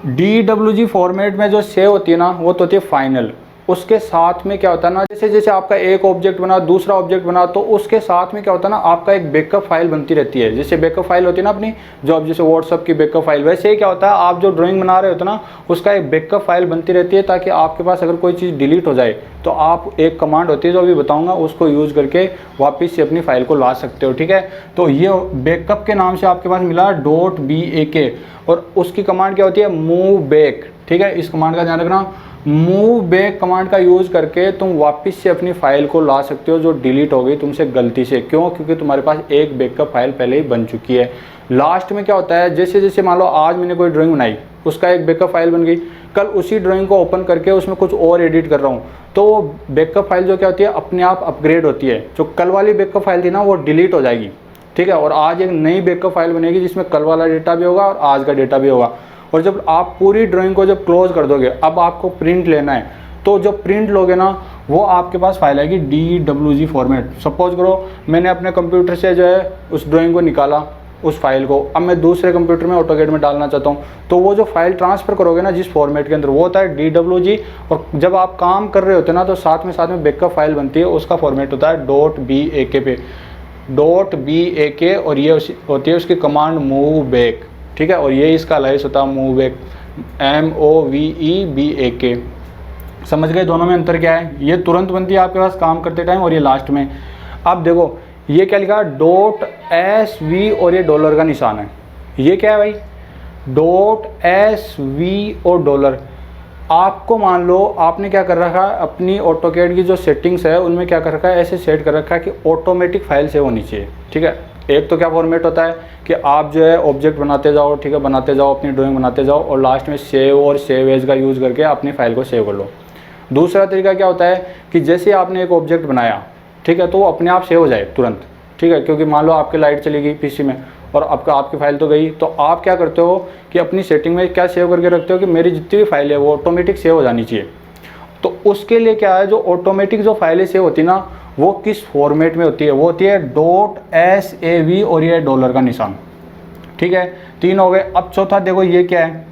DWG फॉर्मेट में जो सेव होती है ना वो तो होती है फाइनल, उसके साथ में क्या होता है ना, जैसे जैसे आपका एक ऑब्जेक्ट बना, दूसरा ऑब्जेक्ट बना, तो उसके साथ में क्या होता है ना, आपका एक बैकअप फाइल बनती रहती है। जैसे बैकअप फाइल होती है ना अपनी, जो अब जैसे व्हाट्सअप की बैकअप फाइल, वैसे ही क्या होता है, आप जो ड्राइंग बना रहे होते ना, उसका एक बैकअप फाइल बनती रहती है, ताकि आपके पास अगर कोई चीज़ डिलीट हो जाए तो आप एक कमांड होती है जो अभी बताऊंगा, उसको यूज़ करके वापस से अपनी फाइल को ला सकते हो। ठीक है, तो ये बैकअप के नाम से आपके पास मिला .bak, और उसकी कमांड क्या होती है, मूव बैक। ठीक है, इस कमांड का ध्यान रखना, मूव बैक कमांड का यूज़ करके तुम वापस से अपनी फाइल को ला सकते हो जो डिलीट हो गई तुमसे गलती से। क्यों? क्योंकि तुम्हारे पास एक बैकअप फाइल पहले ही बन चुकी है। लास्ट में क्या होता है, जैसे जैसे मान लो आज मैंने कोई ड्राइंग बनाई, उसका एक बैकअप फाइल बन गई, कल उसी ड्राइंग को ओपन करके उसमें कुछ और एडिट कर रहा हूँ, तो वो बैकअप फाइल जो क्या होती है, अपने आप अपग्रेड होती है। जो कल वाली बैकअप फाइल थी ना, वो डिलीट हो जाएगी। ठीक है, और आज एक नई बैकअप फाइल बनेगी जिसमें कल वाला डेटा भी होगा और आज का डेटा भी होगा। और जब आप पूरी ड्राइंग को जब क्लोज कर दोगे, अब आपको प्रिंट लेना है, तो जब प्रिंट लोगे ना, वो आपके पास फाइल आएगी DWG फॉर्मेट। सपोज करो मैंने अपने कंप्यूटर से जो है उस ड्राइंग को निकाला, उस फाइल को अब मैं दूसरे कंप्यूटर में ऑटोकैड में डालना चाहता हूँ, तो वो जो फाइल ट्रांसफ़र करोगे ना जिस फॉर्मेट के अंदर, वो होता है DWG। और जब आप काम कर रहे होते ना, तो साथ में बैकअप फाइल बनती है, उसका फॉर्मेट होता है .bak पे, .bak, और ये होती है उसकी कमांड मूव बैक। ठीक है, और ये इसका लाइस होता है मूव बैक, MOVEBAK। समझ गए दोनों में अंतर क्या है? ये तुरंत बनती है आपके पास काम करते टाइम, और ये लास्ट में। अब देखो ये क्या लिखा, .SV और ये डॉलर का निशान है। ये क्या है भाई, .SV और डॉलर। आपको मान लो आपने क्या कर रखा है, अपनी ऑटोकैड की जो सेटिंग्स है उनमें क्या कर रखा है, ऐसे सेट कर रखा है कि ऑटोमेटिक फाइल सेव होनी चाहिए। ठीक है, एक तो क्या फॉर्मेट होता है कि आप जो है ऑब्जेक्ट बनाते जाओ, ठीक है, बनाते जाओ, अपनी ड्राइंग बनाते जाओ, और लास्ट में सेव और सेव एज का यूज़ करके अपनी फाइल को सेव कर लो। दूसरा तरीका क्या होता है कि जैसे आपने एक ऑब्जेक्ट बनाया, ठीक है, तो वो अपने आप सेव हो जाए तुरंत। ठीक है, क्योंकि मान लो आपकी लाइट चली गई पीसी में और आपकी फाइल तो गई, तो आप क्या करते हो कि अपनी सेटिंग में क्या सेव करके रखते हो कि मेरी जितनी भी फाइल है वो ऑटोमेटिक सेव हो जानी चाहिए। तो उसके लिए क्या है, जो ऑटोमेटिक जो फाइलें सेव होती है ना, वो किस फॉर्मेट में होती है, वो होती है .SAV और ये डॉलर का निशान। ठीक है, तीन हो गए। अब चौथा देखो, ये क्या है,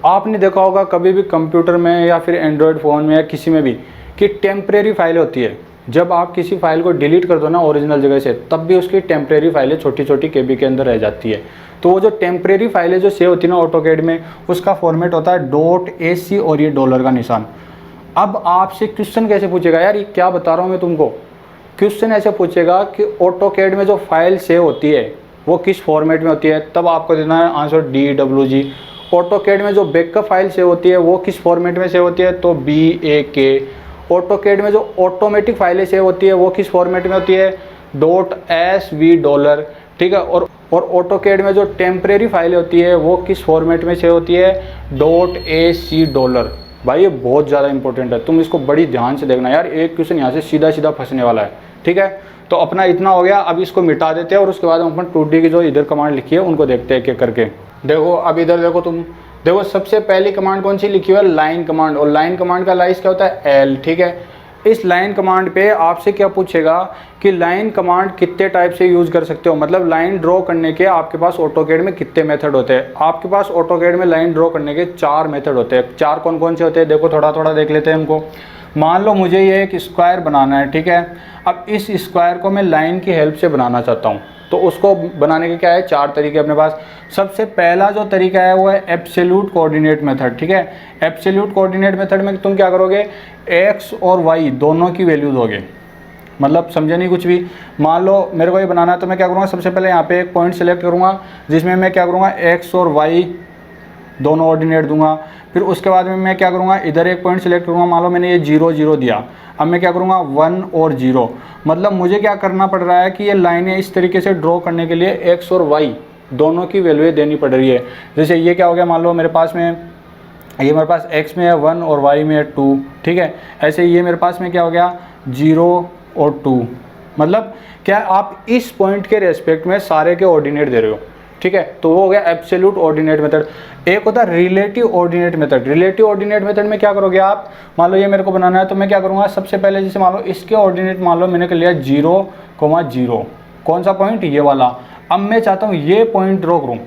आपने देखा होगा कभी भी कंप्यूटर में या फिर एंड्रॉयड फ़ोन में या किसी में भी कि टेम्परेरी फाइल होती है। जब आप किसी फाइल को डिलीट कर दो ना ओरिजिनल जगह से, तब भी उसकी टेम्परेरी फाइलें छोटी छोटी केबी के अंदर रह जाती है। तो वो जो टेम्परेरी फाइलें जो सेव होती है ना ऑटोकैड में, उसका फॉर्मेट होता है .AC और ये डॉलर का निशान। अब आपसे क्वेश्चन कैसे पूछेगा, यार ये क्या बता रहा हूँ मैं तुमको, क्वेश्चन ऐसे पूछेगा कि ऑटोकैड में जो फाइल सेव होती है वो किस फॉर्मेट में होती है, तब आपको देना है आंसर DWG। ऑटोकैड में जो बैकअप फाइल सेव होती है वो किस फॉर्मेट में सेव होती है, तो BAK। ऑटोकैड में जो ऑटोमेटिक फाइलें सेव होती है वो किस फॉर्मेट में होती है, .SV डॉलर। ठीक है, और ऑटोकैड में जो टेम्परेरी फाइलें होती है वो किस फॉर्मेट में सेव होती है, .AC डॉलर। भाई ये बहुत ज़्यादा इंपॉर्टेंट है, तुम इसको बड़ी ध्यान से देखना यार, एक क्वेश्चन यहाँ से सीधा सीधा फंसने वाला है। ठीक है, तो अपना इतना हो गया। अब इसको मिटा देते हैं और उसके बाद हम अपन 2D की जो इधर कमांड लिखी है उनको देखते हैं एक करके। देखो अब इधर देखो, तुम देखो सबसे पहली कमांड कौन सी लिखी हुई है, लाइन कमांड। और लाइन कमांड का लाइस क्या होता है, L। ठीक है, इस लाइन कमांड पे आपसे क्या पूछेगा कि लाइन कमांड कितने टाइप से यूज़ कर सकते हो, मतलब लाइन ड्रॉ करने के आपके पास ऑटोकैड में कितने मेथड होते हैं। आपके पास ऑटोकैड में लाइन ड्रॉ करने के 4 मेथड होते हैं। 4 कौन कौन से होते हैं, देखो थोड़ा थोड़ा देख लेते हैं उनको। मान लो मुझे ये एक स्क्वायर बनाना है, ठीक है, अब इस स्क्वायर को मैं लाइन की हेल्प से बनाना चाहता हूँ, तो उसको बनाने के क्या है, 4 तरीके अपने पास। सबसे पहला जो तरीका है वो है एब्सोल्यूट कोऑर्डिनेट मेथड। ठीक है, एब्सोल्यूट कोऑर्डिनेट मेथड में तुम क्या करोगे, x और y दोनों की वैल्यू दोगे, मतलब समझे नहीं कुछ भी। मान लो मेरे को ये बनाना है, तो मैं क्या करूँगा, सबसे पहले यहाँ पे एक पॉइंट सेलेक्ट करूँगा जिसमें मैं क्या करूँगा, x और y दोनों ऑर्डिनेट दूंगा। फिर उसके बाद में मैं क्या करूँगा, इधर एक पॉइंट सेलेक्ट करूँगा, मान लो मैंने ये 0 0 दिया, अब मैं क्या करूँगा 1 और 0। मतलब मुझे क्या करना पड़ रहा है कि ये लाइनें इस तरीके से ड्रॉ करने के लिए x और y दोनों की वैल्यू देनी पड़ रही है। जैसे ये क्या हो गया, मान लो मेरे पास में ये मेरे पास x में है 1 और y में है 2। ठीक है, ऐसे ये मेरे पास में क्या हो गया 0 और 2। मतलब क्या आप इस पॉइंट के रेस्पेक्ट में सारे के ऑर्डिनेट दे रहे हो। ठीक है, तो वो हो गया एब्सोल्यूट ऑर्डिनेट मेथड। एक होता है relative ordinate method. Relative ordinate method में क्या करोगे आप, मान लो ये मेरे को बनाना है, तो मैं क्या करूँगा, सबसे पहले जैसे मान लो इसके ऑर्डिनेट मान लो मैंने कर लिया 0, 0। कौन सा पॉइंट, ये वाला। अब मैं चाहता हूँ ये पॉइंट ड्रॉ करूँ,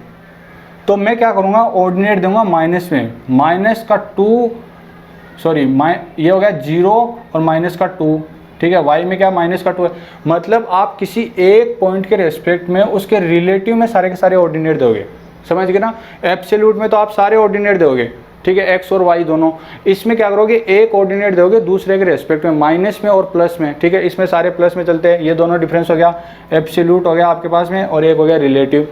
तो मैं क्या करूँगा, ऑर्डिनेट दूंगा माइनस में, -2 सॉरी ये हो गया 0 और माइनस का 2, ठीक है। y में क्या माइनस का 2 है, मतलब आप किसी एक पॉइंट के रेस्पेक्ट में उसके रिलेटिव में सारे के सारे ऑर्डिनेट दोगे, समझ गए ना। एब्सोल्यूट में तो आप सारे ऑर्डिनेट दोगे, ठीक है, x और y दोनों। इसमें क्या करोगे, एक ऑर्डिनेट दोगे दूसरे के रेस्पेक्ट में, माइनस में और प्लस में, ठीक है। इसमें सारे प्लस में चलते हैं, ये दोनों डिफरेंस हो गया, एब्सोल्यूट हो गया आपके पास में, और एक हो गया रिलेटिव।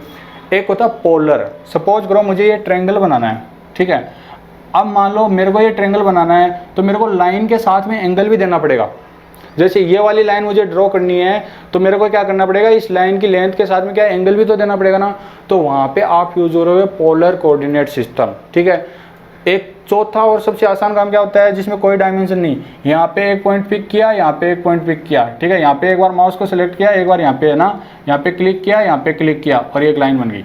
एक होता पोलर। सपोज करो मुझे ये ट्रायंगल बनाना है, ठीक है। अब मान लो मेरे को ये ट्रायंगल बनाना है तो मेरे को लाइन के साथ में एंगल भी देना पड़ेगा। जैसे ये वाली लाइन मुझे ड्रॉ करनी है तो मेरे को क्या करना पड़ेगा, इस लाइन की लेंथ के साथ में क्या एंगल भी तो देना पड़ेगा ना। तो वहाँ पे आप यूज करोगे पोलर कोऑर्डिनेट सिस्टम, ठीक है। एक चौथा और सबसे आसान काम क्या होता है जिसमें कोई डायमेंशन नहीं, यहाँ पे एक पॉइंट पिक किया, यहाँ पे एक पॉइंट पिक किया, ठीक है। यहाँ पे एक बार माउस को सिलेक्ट किया, एक बार यहाँ पे है ना, यहाँ पे क्लिक किया, यहाँ पे क्लिक किया, और एक लाइन बन गई।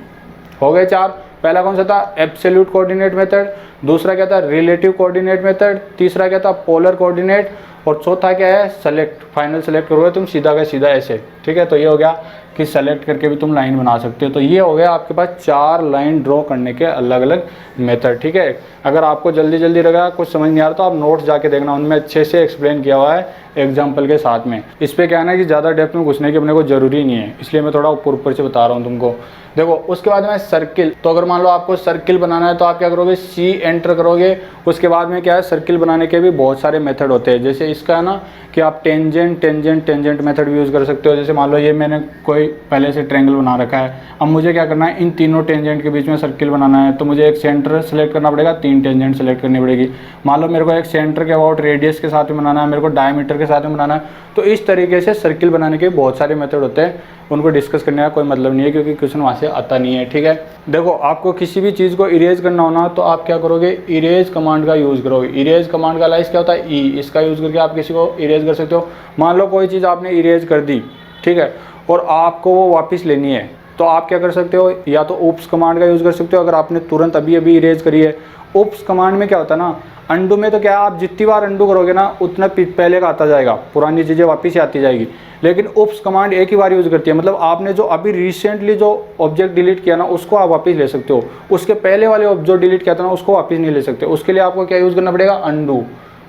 हो गए 4। पहला कौन सा था, एब्सोल्यूट कोऑर्डिनेट मेथड। दूसरा क्या था, रिलेटिव कोऑर्डिनेट मेथड। तीसरा क्या था, पोलर कोऑर्डिनेट। और चौथा क्या है, सेलेक्ट। फाइनल सेलेक्ट करोगे तुम सीधा का सीधा ऐसे, ठीक है। तो ये हो गया कि सेलेक्ट करके भी तुम लाइन बना सकते हो। तो ये हो गया आपके पास 4 लाइन ड्रॉ करने के अलग अलग मेथड, ठीक है। अगर आपको जल्दी जल्दी लगा, कुछ समझ नहीं आ रहा, तो आप नोट्स जाके देखना, उनमें अच्छे से एक्सप्लेन किया हुआ है एग्जाम्पल के साथ में। इस पर क्या है ना कि ज़्यादा डेप्थ में घुसने की अपने को जरूरी नहीं है, इसलिए मैं थोड़ा ऊपर ऊपर से बता रहा हूँ तुमको। देखो उसके बाद में सर्किल। तो अगर मान लो आपको सर्किल बनाना है तो आप क्या करोगे, C एंटर करोगे। उसके बाद में क्या है, सर्किल बनाने के भी बहुत सारे मेथड होते हैं। जैसे इसका है ना कि आप टेंजेंट मेथड भी यूज़ कर सकते हो। जैसे मान लो ये मैंने कोई पहले से ट्रायंगल बना रखा है, अब मुझे क्या करना है, इन तीनों टेंजेंट के बीच में सर्किल बनाना है, तो मुझे एक सेंटर सेलेक्ट करना पड़ेगा, 3 टेंजेंट सेलेक्ट करनी पड़ेगी। मान लो मेरे को एक सेंटर के अबाउट रेडियस के साथ में बनाना है, मेरे को डायमीटर के साथ में बनाना है। तो इस तरीके से सर्किल बनाने के बहुत सारे मेथड होते हैं, उनको डिस्कस करने का कोई मतलब नहीं है क्योंकि क्वेश्चन वहाँ से आता नहीं है, ठीक है। देखो आपको किसी भी चीज़ को इरेज करना होना तो आप क्या करोगे, इरेज कमांड का यूज़ करोगे। इरेज कमांड का लाइस क्या होता है, ई। इसका यूज़ करके आप किसी को इरेज कर सकते हो। मान लो कोई चीज़ आपने इरेज कर दी, ठीक है, और आपको वो वापस लेनी है, तो आप क्या कर सकते हो, या तो ऊप्स कमांड का यूज़ कर सकते हो अगर आपने तुरंत अभी अभी इरेज करी है। ऊप्स कमांड में क्या होता है ना, अंडू में तो क्या आप जितनी बार अंडू करोगे ना उतना पहले का आता जाएगा, पुरानी चीज़ें वापस ही आती जाएगी। लेकिन ऊप्स कमांड एक ही बार यूज़ करती है, मतलब आपने जो अभी रिसेंटली जो ऑब्जेक्ट डिलीट किया ना उसको आप वापस ले सकते हो, उसके पहले वाले जो डिलीट किया था ना उसको वापस नहीं ले सकते। उसके लिए आपको क्या यूज़ करना पड़ेगा, अंडू।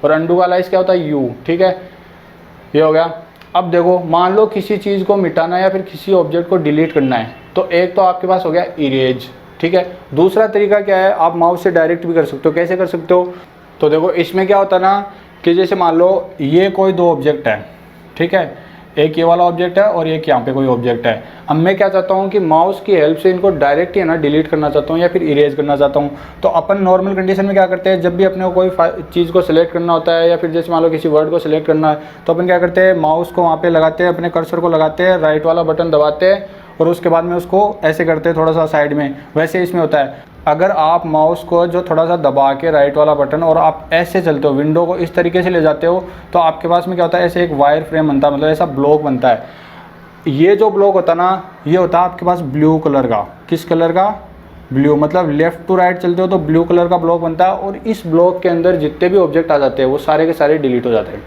और अंडू का लाइस क्या होता है, यू, ठीक है। ये हो गया। अब देखो मान लो किसी चीज़ को मिटाना है या फिर किसी ऑब्जेक्ट को डिलीट करना है, तो एक तो आपके पास हो गया इरेज, ठीक है। दूसरा तरीका क्या है, आप माउस से डायरेक्ट भी कर सकते हो। कैसे कर सकते हो, तो देखो इसमें क्या होता है ना कि जैसे मान लो ये कोई 2 ऑब्जेक्ट है, ठीक है, एक ये वाला ऑब्जेक्ट है और एक यहाँ पे कोई ऑब्जेक्ट है। अब मैं क्या चाहता हूँ कि माउस की हेल्प से इनको डायरेक्ट ही है ना डिलीट करना चाहता हूँ या फिर इरेज करना चाहता हूँ। तो अपन नॉर्मल कंडीशन में क्या करते हैं, जब भी अपने को कोई चीज़ को सिलेक्ट करना होता है या फिर जैसे मान लो किसी वर्ड को सिलेक्ट करना है तो अपन क्या करते हैं, माउस को वहाँ पे लगाते हैं, अपने कर्सर को लगाते हैं, राइट वाला बटन दबाते हैं और उसके बाद में उसको ऐसे करते हैं थोड़ा सा साइड में। वैसे इसमें होता है, अगर आप माउस को जो थोड़ा सा दबा के राइट वाला बटन और आप ऐसे चलते हो, विंडो को इस तरीके से ले जाते हो, तो आपके पास में क्या होता है, ऐसे एक वायर फ्रेम बनता है, मतलब ऐसा ब्लॉक बनता है। ये जो ब्लॉक होता है ना, ये होता है आपके पास ब्लू कलर का। किस कलर का, ब्लू, मतलब लेफ्ट टू राइट चलते हो तो ब्लू कलर का ब्लॉक बनता है। और इस ब्लॉक के अंदर जितने भी ऑब्जेक्ट आ जाते हैं वो सारे के सारे डिलीट हो जाते हैं,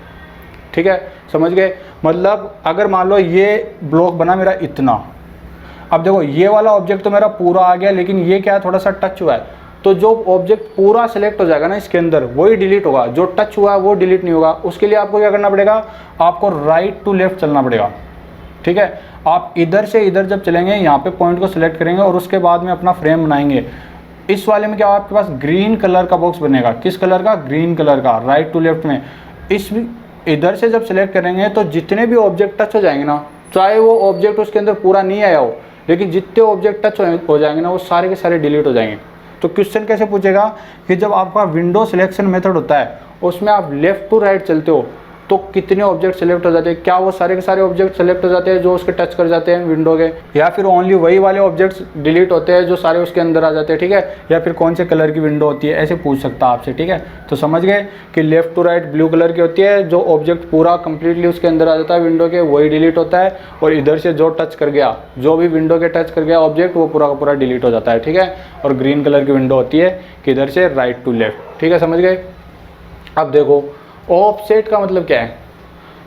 ठीक है, समझ गए। मतलब अगर मान लो ये ब्लॉक बना मेरा इतना, अब देखो ये वाला ऑब्जेक्ट तो मेरा पूरा आ गया, लेकिन ये क्या है, थोड़ा सा टच हुआ है, तो जो ऑब्जेक्ट पूरा सेलेक्ट हो जाएगा ना इसके अंदर वही डिलीट होगा, जो टच हुआ है वो डिलीट नहीं होगा। उसके लिए आपको क्या करना पड़ेगा, आपको राइट टू लेफ्ट चलना पड़ेगा, ठीक है। आप इधर से इधर जब चलेंगे, यहाँ पे पॉइंट को सिलेक्ट करेंगे और उसके बाद में अपना फ्रेम बनाएंगे। इस वाले में क्या आपके पास ग्रीन कलर का बॉक्स बनेगा। किस कलर का, ग्रीन कलर का, राइट टू लेफ्ट में। इस इधर से जब सिलेक्ट करेंगे तो जितने भी ऑब्जेक्ट टच हो जाएंगे ना, चाहे वो ऑब्जेक्ट उसके अंदर पूरा नहीं आया हो, लेकिन जितने ऑब्जेक्ट टच हो जाएंगे ना वो सारे के सारे डिलीट हो जाएंगे। तो क्वेश्चन कैसे पूछेगा कि जब आपका विंडो सिलेक्शन मेथड होता है उसमें आप लेफ्ट टू राइट चलते हो तो कितने ऑब्जेक्ट सेलेक्ट हो जाते हैं, क्या वो सारे के सारे ऑब्जेक्ट सेलेक्ट हो जाते हैं जो उसके टच कर जाते हैं विंडो के, या फिर ओनली वही वाले ऑब्जेक्ट्स डिलीट होते हैं जो सारे उसके अंदर आ जाते हैं, ठीक है, या फिर कौन से कलर की विंडो होती है, ऐसे पूछ सकता है आपसे, ठीक है। तो समझ गए कि left to right blue colour की होती है, जो ऑब्जेक्ट पूरा कंप्लीटली उसके अंदर आ जाता है विंडो के वही डिलीट होता है, और इधर से जो टच कर गया, जो भी विंडो के टच कर गया ऑब्जेक्ट वो पूरा का पूरा डिलीट हो जाता है, ठीक है। और ग्रीन कलर की विंडो होती है कि इधर से राइट टू लेफ्ट, ठीक है, समझ गए। अब देखो ऑफसेट का मतलब क्या है,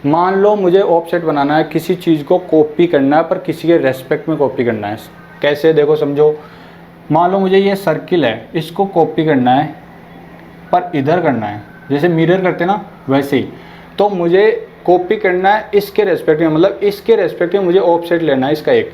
मान लो मुझे ऑफसेट बनाना है, किसी चीज़ को कॉपी करना है पर किसी के रेस्पेक्ट में कॉपी करना है। कैसे, देखो समझो, मान लो मुझे ये सर्किल है, इसको कॉपी करना है पर इधर करना है, जैसे मिरर करते ना वैसे ही। तो मुझे कॉपी करना है इसके रेस्पेक्ट में, मतलब इसके रेस्पेक्ट में मुझे ऑफसेट लेना है इसका एक,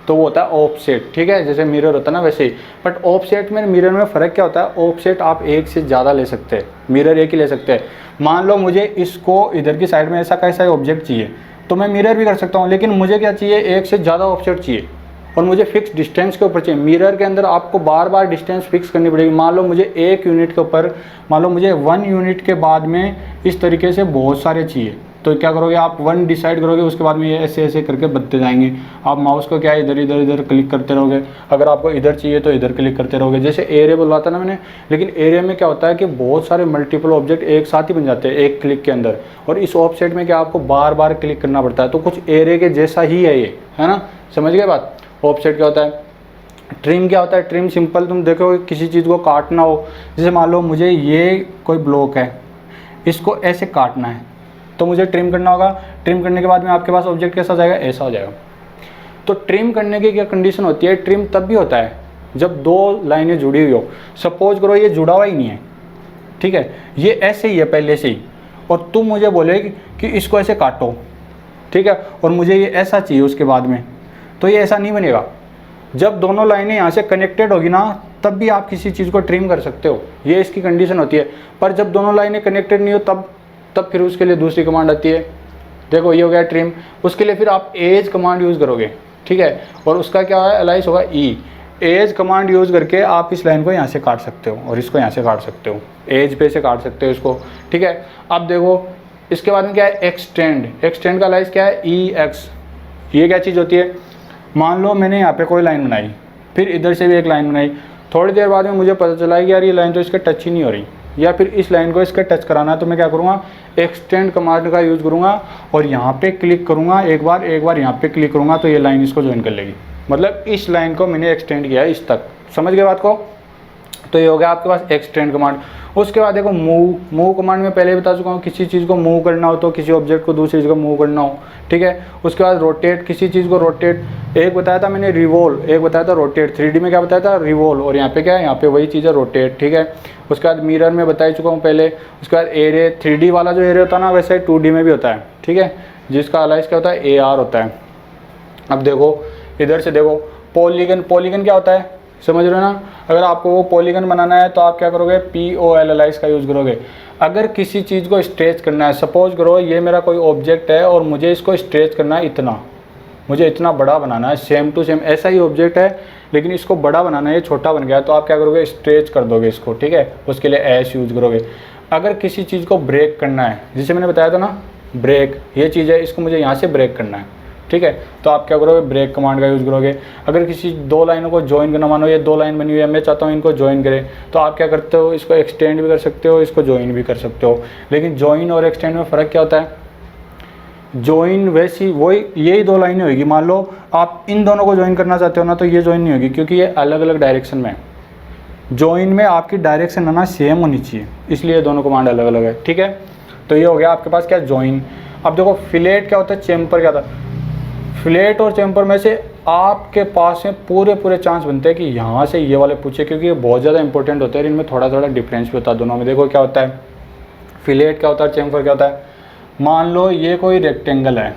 तो वो होता है ऑफसेट, ठीक है। जैसे मिरर होता है ना वैसे ही, बट ऑफसेट में मिरर में फ़र्क क्या होता है, ऑफसेट आप एक से ज़्यादा ले सकते हैं, मिरर एक ही ले सकते हैं। मान लो मुझे इसको इधर की साइड में ऐसा कैसा ऑब्जेक्ट चाहिए तो मैं मिरर भी कर सकता हूँ, लेकिन मुझे क्या चाहिए, एक से ज़्यादा ऑफसेट चाहिए और मुझे फिक्स डिस्टेंस के ऊपर चाहिए। मिरर के अंदर आपको बार बार डिस्टेंस फिक्स करनी पड़ेगी। मान लो मुझे 1 यूनिट के ऊपर, मान लो मुझे 1 यूनिट के बाद में इस तरीके से बहुत सारे चाहिए, तो क्या करोगे आप 1 डिसाइड करोगे, उसके बाद में ये ऐसे ऐसे करके बढ़ते जाएंगे। आप माउस को क्या है इधर इधर इधर क्लिक करते रहोगे, अगर आपको इधर चाहिए तो इधर क्लिक करते रहोगे। जैसे एरे बोला था ना मैंने, लेकिन एरे में क्या होता है कि बहुत सारे मल्टीपल ऑब्जेक्ट एक साथ ही बन जाते हैं एक क्लिक के अंदर, और इस ऑफसेट में क्या आपको बार बार क्लिक करना पड़ता है। तो कुछ एरे के जैसा ही है ये, है ना, समझ गए बात। ऑफसेट क्या होता है, ट्रिम क्या होता है, ट्रिम सिंपल तुम देखो किसी चीज़ को काटना हो, जैसे मान लो मुझे ये कोई ब्लॉक है, इसको ऐसे काटना है तो मुझे ट्रिम करना होगा। ट्रिम करने के बाद में आपके पास ऑब्जेक्ट कैसा हो जाएगा, ऐसा हो जाएगा। तो ट्रिम करने की क्या कंडीशन होती है, ट्रिम तब भी होता है जब 2 लाइनें जुड़ी हुई हो। सपोज करो ये जुड़ा हुआ ही नहीं है, ठीक है, ये ऐसे ही है पहले से ही, और तुम मुझे बोले कि इसको ऐसे काटो, ठीक है, और मुझे ये ऐसा चाहिए उसके बाद में, तो ये ऐसा नहीं बनेगा। जब दोनों लाइनें यहाँ से कनेक्टेड होगी ना तब भी आप किसी चीज़ को ट्रिम कर सकते हो, ये इसकी कंडीशन होती है। पर जब दोनों लाइनें कनेक्टेड नहीं हो तब फिर उसके लिए दूसरी कमांड आती है। देखो ये हो गया ट्रिम, उसके लिए फिर आप एज कमांड यूज़ करोगे, ठीक है, और उसका क्या है एलाइस होगा ई। एज कमांड यूज़ करके आप इस लाइन को यहाँ से काट सकते हो और इसको यहाँ से काट सकते हो, एज पे से काट सकते हो इसको, ठीक है। अब देखो इसके बाद में क्या है, एक्सटेंड। एक्सटेंड का एलाइस क्या है, ई एक्स। ये क्या चीज़ होती है, मान लो मैंने यहाँ पे कोई लाइन बनाई, फिर इधर से भी एक लाइन बनाई, थोड़ी देर बाद में मुझे पता चला कि यार ये लाइन तो इसके टच ही नहीं हो रही, या फिर इस लाइन को इसके टच कराना है, तो मैं क्या करूँगा, एक्सटेंड कमांड का यूज़ करूँगा और यहाँ पे क्लिक करूँगा एक बार यहाँ पे क्लिक करूँगा तो ये लाइन इसको ज्वाइन कर लेगी। मतलब इस लाइन को मैंने एक्सटेंड किया है इस तक, समझ गए बात को। तो ये हो गया आपके पास एक्सटेंड कमांड। उसके बाद देखो मूव कमांड में पहले बता चुका हूँ, किसी चीज़ को मूव करना हो तो किसी ऑब्जेक्ट को दूसरी चीज़ को मूव करना हो, ठीक है। उसके बाद रोटेट, किसी चीज़ को रोटेट, एक बताया था मैंने रिवोल्व, एक बताया था रोटेट। 3D में क्या बताया था, रिवोल्व, और यहाँ पे क्या है, यहाँ पे वही चीज़ है रोटेट, ठीक है। उसके बाद मिरर में बता चुका हूँ पहले। उसके बाद एरे, 3D वाला जो एरे होता है ना वैसे 2D में भी होता है, ठीक है, जिसका अलाइस क्या होता है, AR होता है। अब देखो इधर से देखो पॉलीगन, पॉलीगन क्या होता है समझ रहे हो ना। अगर आपको वो पॉलीगन बनाना है तो आप क्या करोगे, POL एलाइस का यूज़ करोगे। अगर किसी चीज़ को स्ट्रेच करना है, सपोज करो ये मेरा कोई ऑब्जेक्ट है और मुझे इसको स्ट्रेच करना है इतना, मुझे इतना बड़ा बनाना है, सेम टू सेम ऐसा ही ऑब्जेक्ट है लेकिन इसको बड़ा बनाना है, ये छोटा बन गया, तो आप क्या करोगे, स्ट्रेच कर दोगे इसको, ठीक है। उसके लिए एस यूज़ करोगे। अगर किसी चीज़ को ब्रेक करना है, जिसे मैंने बताया था ना ब्रेक, ये चीज़ है, इसको मुझे यहाँ से ब्रेक करना है, ठीक है, तो आप क्या करोगे, ब्रेक कमांड का यूज़ करोगे। अगर किसी 2 लाइनों को ज्वाइन करना, मानो ये 2 लाइन बनी हुई है, मैं चाहता हूँ इनको ज्वाइन करें, तो आप क्या करते हो, इसको एक्सटेंड भी कर सकते हो, इसको ज्वाइन भी कर सकते हो। लेकिन ज्वाइन और एक्सटेंड में फ़र्क क्या होता है, ज्वाइन वैसी वही यही 2 लाइनें होगी। मान लो आप इन दोनों को ज्वाइन करना चाहते हो ना, तो ये ज्वाइन नहीं होगी क्योंकि ये अलग अलग डायरेक्शन में है। ज्वाइन में आपकी डायरेक्शन है ना सेम होनी चाहिए, इसलिए दोनों कमांड अलग अलग है, ठीक है। तो ये हो गया आपके पास क्या, ज्वाइन। अब देखो फिलेट क्या होता है, चेम्पर क्या होता है। फिलेट और चेम्पर में से आपके पास में पूरे चांस बनते हैं कि यहाँ से ये वाले पूछे, क्योंकि ये बहुत ज़्यादा इंपॉर्टेंट होते हैं, इनमें थोड़ा थोड़ा डिफरेंस भी होता है दोनों में। देखो क्या होता है, फिलेट क्या होता है, चेम्पर क्या होता है। मान लो ये कोई रेक्टेंगल है,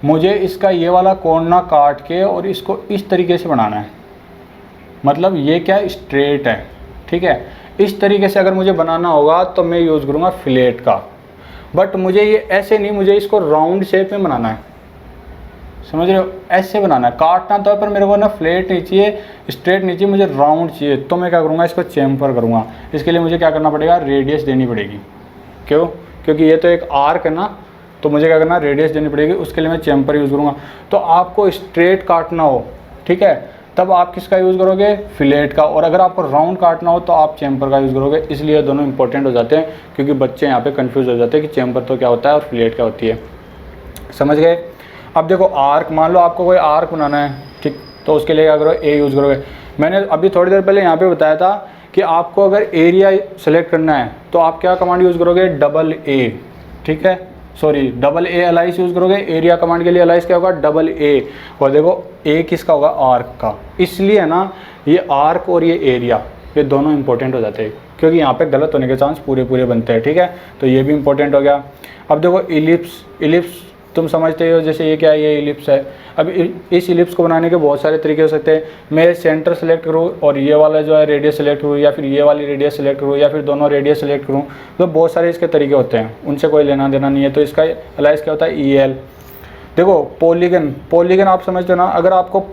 मुझे इसका ये वाला कोना काट के और इसको इस तरीके से बनाना है, मतलब ये क्या स्ट्रेट है, ठीक है। इस तरीके से अगर मुझे बनाना होगा तो मैं यूज़ करूँगा फिलेट का। बट मुझे ये ऐसे नहीं, मुझे इसको राउंड शेप में बनाना है, समझ रहे हो, ऐसे बनाना है, काटना तो है पर मेरे को ना फ्लैट नहीं चाहिए, स्ट्रेट नहीं चाहिए, मुझे राउंड चाहिए। तो मैं क्या करूँगा, इसको चेम्पर करूँगा। इसके लिए मुझे क्या करना पड़ेगा, रेडियस देनी पड़ेगी। क्यों, क्योंकि ये तो एक आर्क है ना, तो मुझे क्या करना, रेडियस देनी पड़ेगी। उसके लिए मैं चेम्पर यूज़ करूँगा। तो आपको स्ट्रेट काटना हो, ठीक है, तब आप किसका यूज़ करोगे, फिलेट का। और अगर आपको राउंड काटना हो तो आप चेम्पर का यूज़ करोगे। इसलिए दोनों इंपॉर्टेंट हो जाते हैं, क्योंकि बच्चे यहाँ पे कंफ्यूज हो जाते हैं कि चेम्पर तो क्या होता है और फिलेट क्या होती है, समझ गए। अब देखो आर्क, मान लो आपको कोई आर्क बनाना है, ठीक, तो उसके लिए क्या करो, ए यूज़ करोगे। मैंने अभी थोड़ी देर पहले यहाँ पे बताया था कि आपको अगर एरिया सेलेक्ट करना है तो आप क्या कमांड यूज़ करोगे, AA, ठीक है, सॉरी AA अलाइस यूज़ करोगे। एरिया कमांड के लिए अलाइस क्या होगा, AA। और देखो ए किसका होगा, आर्क का। इसलिए ना ये आर्क और ये एरिया, ये दोनों इंपॉर्टेंट हो जाते हैं। क्योंकि यहाँ पे गलत होने के चांस पूरे बनते हैं, ठीक है। तो ये भी इंपॉर्टेंट हो गया। अब देखो इलिप्स तुम समझते हो, जैसे ये क्या है, ये इलिप्स है। अब इस इलिप्स को बनाने के बहुत सारे तरीके हो सकते हैं। मैं सेंटर सेलेक्ट करूँ और ये वाला जो है रेडियस सेलेक्ट करूँ, या फिर ये वाली रेडियस सेलेक्ट करूँ, या फिर दोनों रेडियस सेलेक्ट करूँ, तो बहुत सारे इसके तरीके होते हैं, उनसे कोई लेना देना नहीं है। तो इसका अलाइज क्या होता है, EL। देखो पॉलीगन आप समझते हो ना, अगर आपको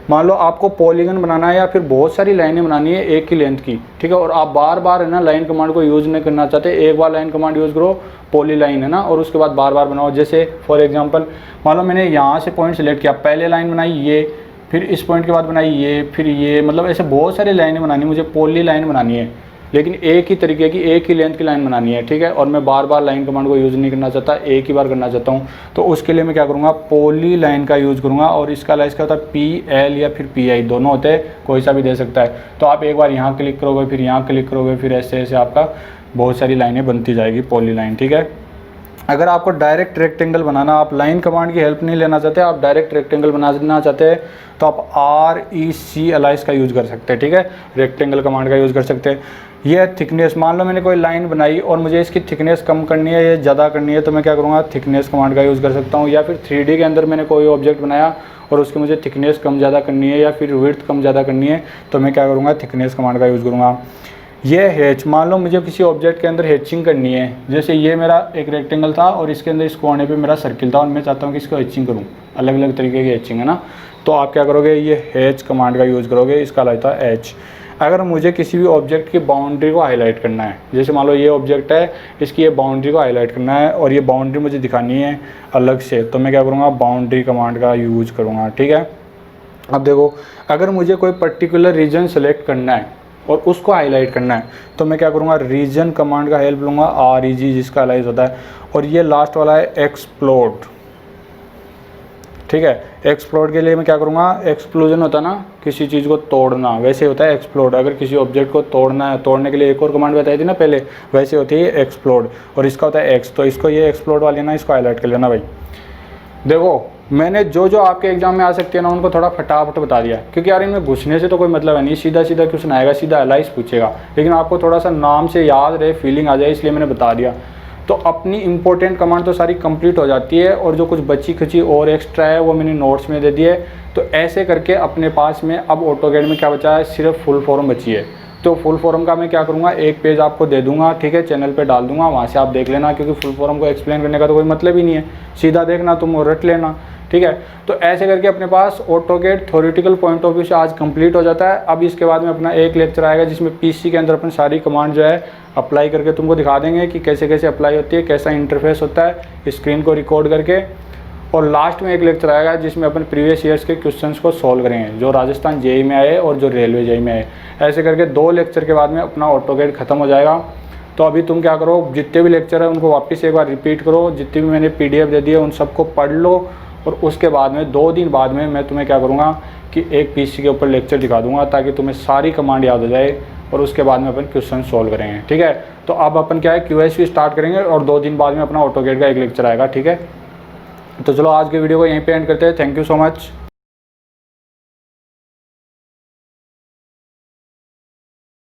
मान लो आपको पॉलीगन बनाना है या फिर बहुत सारी लाइनें बनानी है एक ही लेंथ की, ठीक है, और आप बार बार है ना लाइन कमांड को यूज़ नहीं करना चाहते, एक बार लाइन कमांड यूज़ करो पॉली लाइन है ना, और उसके बाद बार बार बनाओ। जैसे फॉर एग्जांपल मान लो मैंने यहाँ से पॉइंट सेलेक्ट किया, पहले लाइन बनाई ये, फिर इस पॉइंट के बाद बनाई ये, फिर ये, मतलब ऐसे बहुत सारी लाइनें बनानी, मुझे पॉली लाइन बनानी है, लेकिन एक ही तरीके की एक ही लेंथ की लाइन बनानी है, ठीक है, और मैं बार बार लाइन कमांड को यूज़ नहीं करना चाहता, एक ही बार करना चाहता हूँ। तो उसके लिए मैं क्या करूँगा, पॉली लाइन का यूज़ करूँगा, और इसका अलाइज क्या होता है, PL या फिर PI दोनों होते हैं, कोई सा भी दे सकता है। तो आप एक बार यहाँ क्लिक करोगे, फिर यहाँ क्लिक करोगे, फिर ऐसे ऐसे आपका बहुत सारी लाइनें बनती जाएगी, पॉली लाइन, ठीक है। अगर आपको डायरेक्ट रेक्टेंगल बनाना, आप लाइन कमांड की हेल्प नहीं लेना चाहते, आप डायरेक्ट रेक्टेंगल बनाना चाहते हैं, तो आप REC अलाइज का यूज़ कर सकते हैं, ठीक है, रेक्टेंगल कमांड का यूज़ कर सकते हैं। ये थिकनेस, मान लो मैंने कोई लाइन बनाई और मुझे इसकी थिकनेस कम करनी है या ज़्यादा करनी है, तो मैं क्या करूँगा, थिकनेस कमांड का यूज़ कर सकता हूँ। या फिर 3D के अंदर मैंने कोई ऑब्जेक्ट बनाया और उसकी मुझे थिकनेस कम ज़्यादा करनी है या फिर विड्थ कम ज़्यादा करनी है, तो मैं क्या करूँगा, थिकनेस कमांड का यूज़ करूँगा। ये हैच, मान लो मुझे किसी ऑब्जेक्ट के अंदर हैचिंग करनी है, जैसे ये मेरा एक रेक्टेंगल था और इसके अंदर इस कोने पे मेरा सर्किल था और मैं चाहता हूँ कि इसको हैचिंग करूँ, अलग अलग तरीके की हैचिंग है ना, तो आप क्या करोगे, ये हैच कमांड का यूज़ करोगे, इसका लगता है H। अगर मुझे किसी भी ऑब्जेक्ट की बाउंड्री को हाईलाइट करना है, जैसे मान लो ये ऑब्जेक्ट है, इसकी ये बाउंड्री को हाईलाइट करना है और ये बाउंड्री मुझे दिखानी है अलग से, तो मैं क्या करूँगा, बाउंड्री कमांड का यूज़ करूँगा, ठीक है। अब देखो, अगर मुझे कोई पर्टिकुलर रीजन सेलेक्ट करना है और उसको हाईलाइट करना है, तो मैं क्या करूँगा, रीजन कमांड का हेल्प लूँगा, REG, जिसका अलाइज होता है। और ये लास्ट वाला है एक्सप्लोड, ठीक है। एक्सप्लोड के लिए मैं क्या करूँगा, एक्सप्लोजन होता है ना, किसी चीज़ को तोड़ना, वैसे होता है एक्सप्लोड। अगर किसी ऑब्जेक्ट को तोड़ना है, तोड़ने के लिए एक और कमांड बताई थी ना पहले, वैसे होती है एक्सप्लोड, और इसका होता है X। तो इसको ये एक्सप्लोड वाली ना, इसको हाईलाइट कर लेना भाई। देखो मैंने जो जो आपके एग्जाम में आ सकते हैं ना, उनको थोड़ा फटाफट बता दिया, क्योंकि यार इनमें घुसने से तो कोई मतलब है नहीं, सीधा सीधा क्वेश्चन आएगा, सीधा अलाइज पूछेगा, लेकिन आपको थोड़ा सा नाम से याद रहे, फीलिंग आ जाए, इसलिए मैंने बता दिया। तो अपनी इंपॉर्टेंट कमांड तो सारी कंप्लीट हो जाती है, और जो कुछ बची खची और एक्स्ट्रा है वो मैंने नोट्स में दे दिए। तो ऐसे करके अपने पास में अब ऑटोकैड में क्या बचा है, सिर्फ फुल फॉर्म बची है। तो फुल फॉर्म का मैं क्या करूँगा, एक पेज आपको दे दूंगा, ठीक है, चैनल पे डाल दूंगा, वहाँ से आप देख लेना, क्योंकि फुल फॉर्म को एक्सप्लेन करने का तो कोई मतलब ही नहीं है, सीधा देखना तुम और रट लेना, ठीक है। तो ऐसे करके अपने पास AutoCAD theoretical point of view से आज कंप्लीट हो जाता है। अब इसके बाद में अपना एक लेक्चर आएगा जिसमें PC के अंदर अपन सारी कमांड जो है अप्लाई करके तुमको दिखा देंगे कि कैसे कैसे अप्लाई होती है, कैसा इंटरफेस होता है, स्क्रीन को रिकॉर्ड करके। और लास्ट में एक लेक्चर आएगा जिसमें अपन प्रीवियस ईयर्स के क्वेश्चंस को सॉल्व करेंगे, जो राजस्थान JEE में आए और जो रेलवे JEE में आए। ऐसे करके 2 लेक्चर के बाद में अपना ऑटोकैड खत्म हो जाएगा। तो अभी तुम क्या करो, जितने भी लेक्चर है उनको वापस एक बार रिपीट करो, जितनी भी मैंने PDF दे दी है उन सबको पढ़ लो, और उसके बाद में 2 दिन बाद में मैं तुम्हें क्या करूँगा कि एक PC के ऊपर लेक्चर दिखा दूंगा, ताकि तुम्हें सारी कमांड याद हो जाए, और उसके बाद में अपन क्वेश्चन सॉल्व करेंगे, ठीक है। तो अब अपन क्या है, QSV स्टार्ट करेंगे, और 2 दिन बाद में अपना ऑटोकैड का एक लेक्चर आएगा, ठीक है। तो चलो आज के वीडियो को यहीं पे एंड करते हैं। Thank you so much.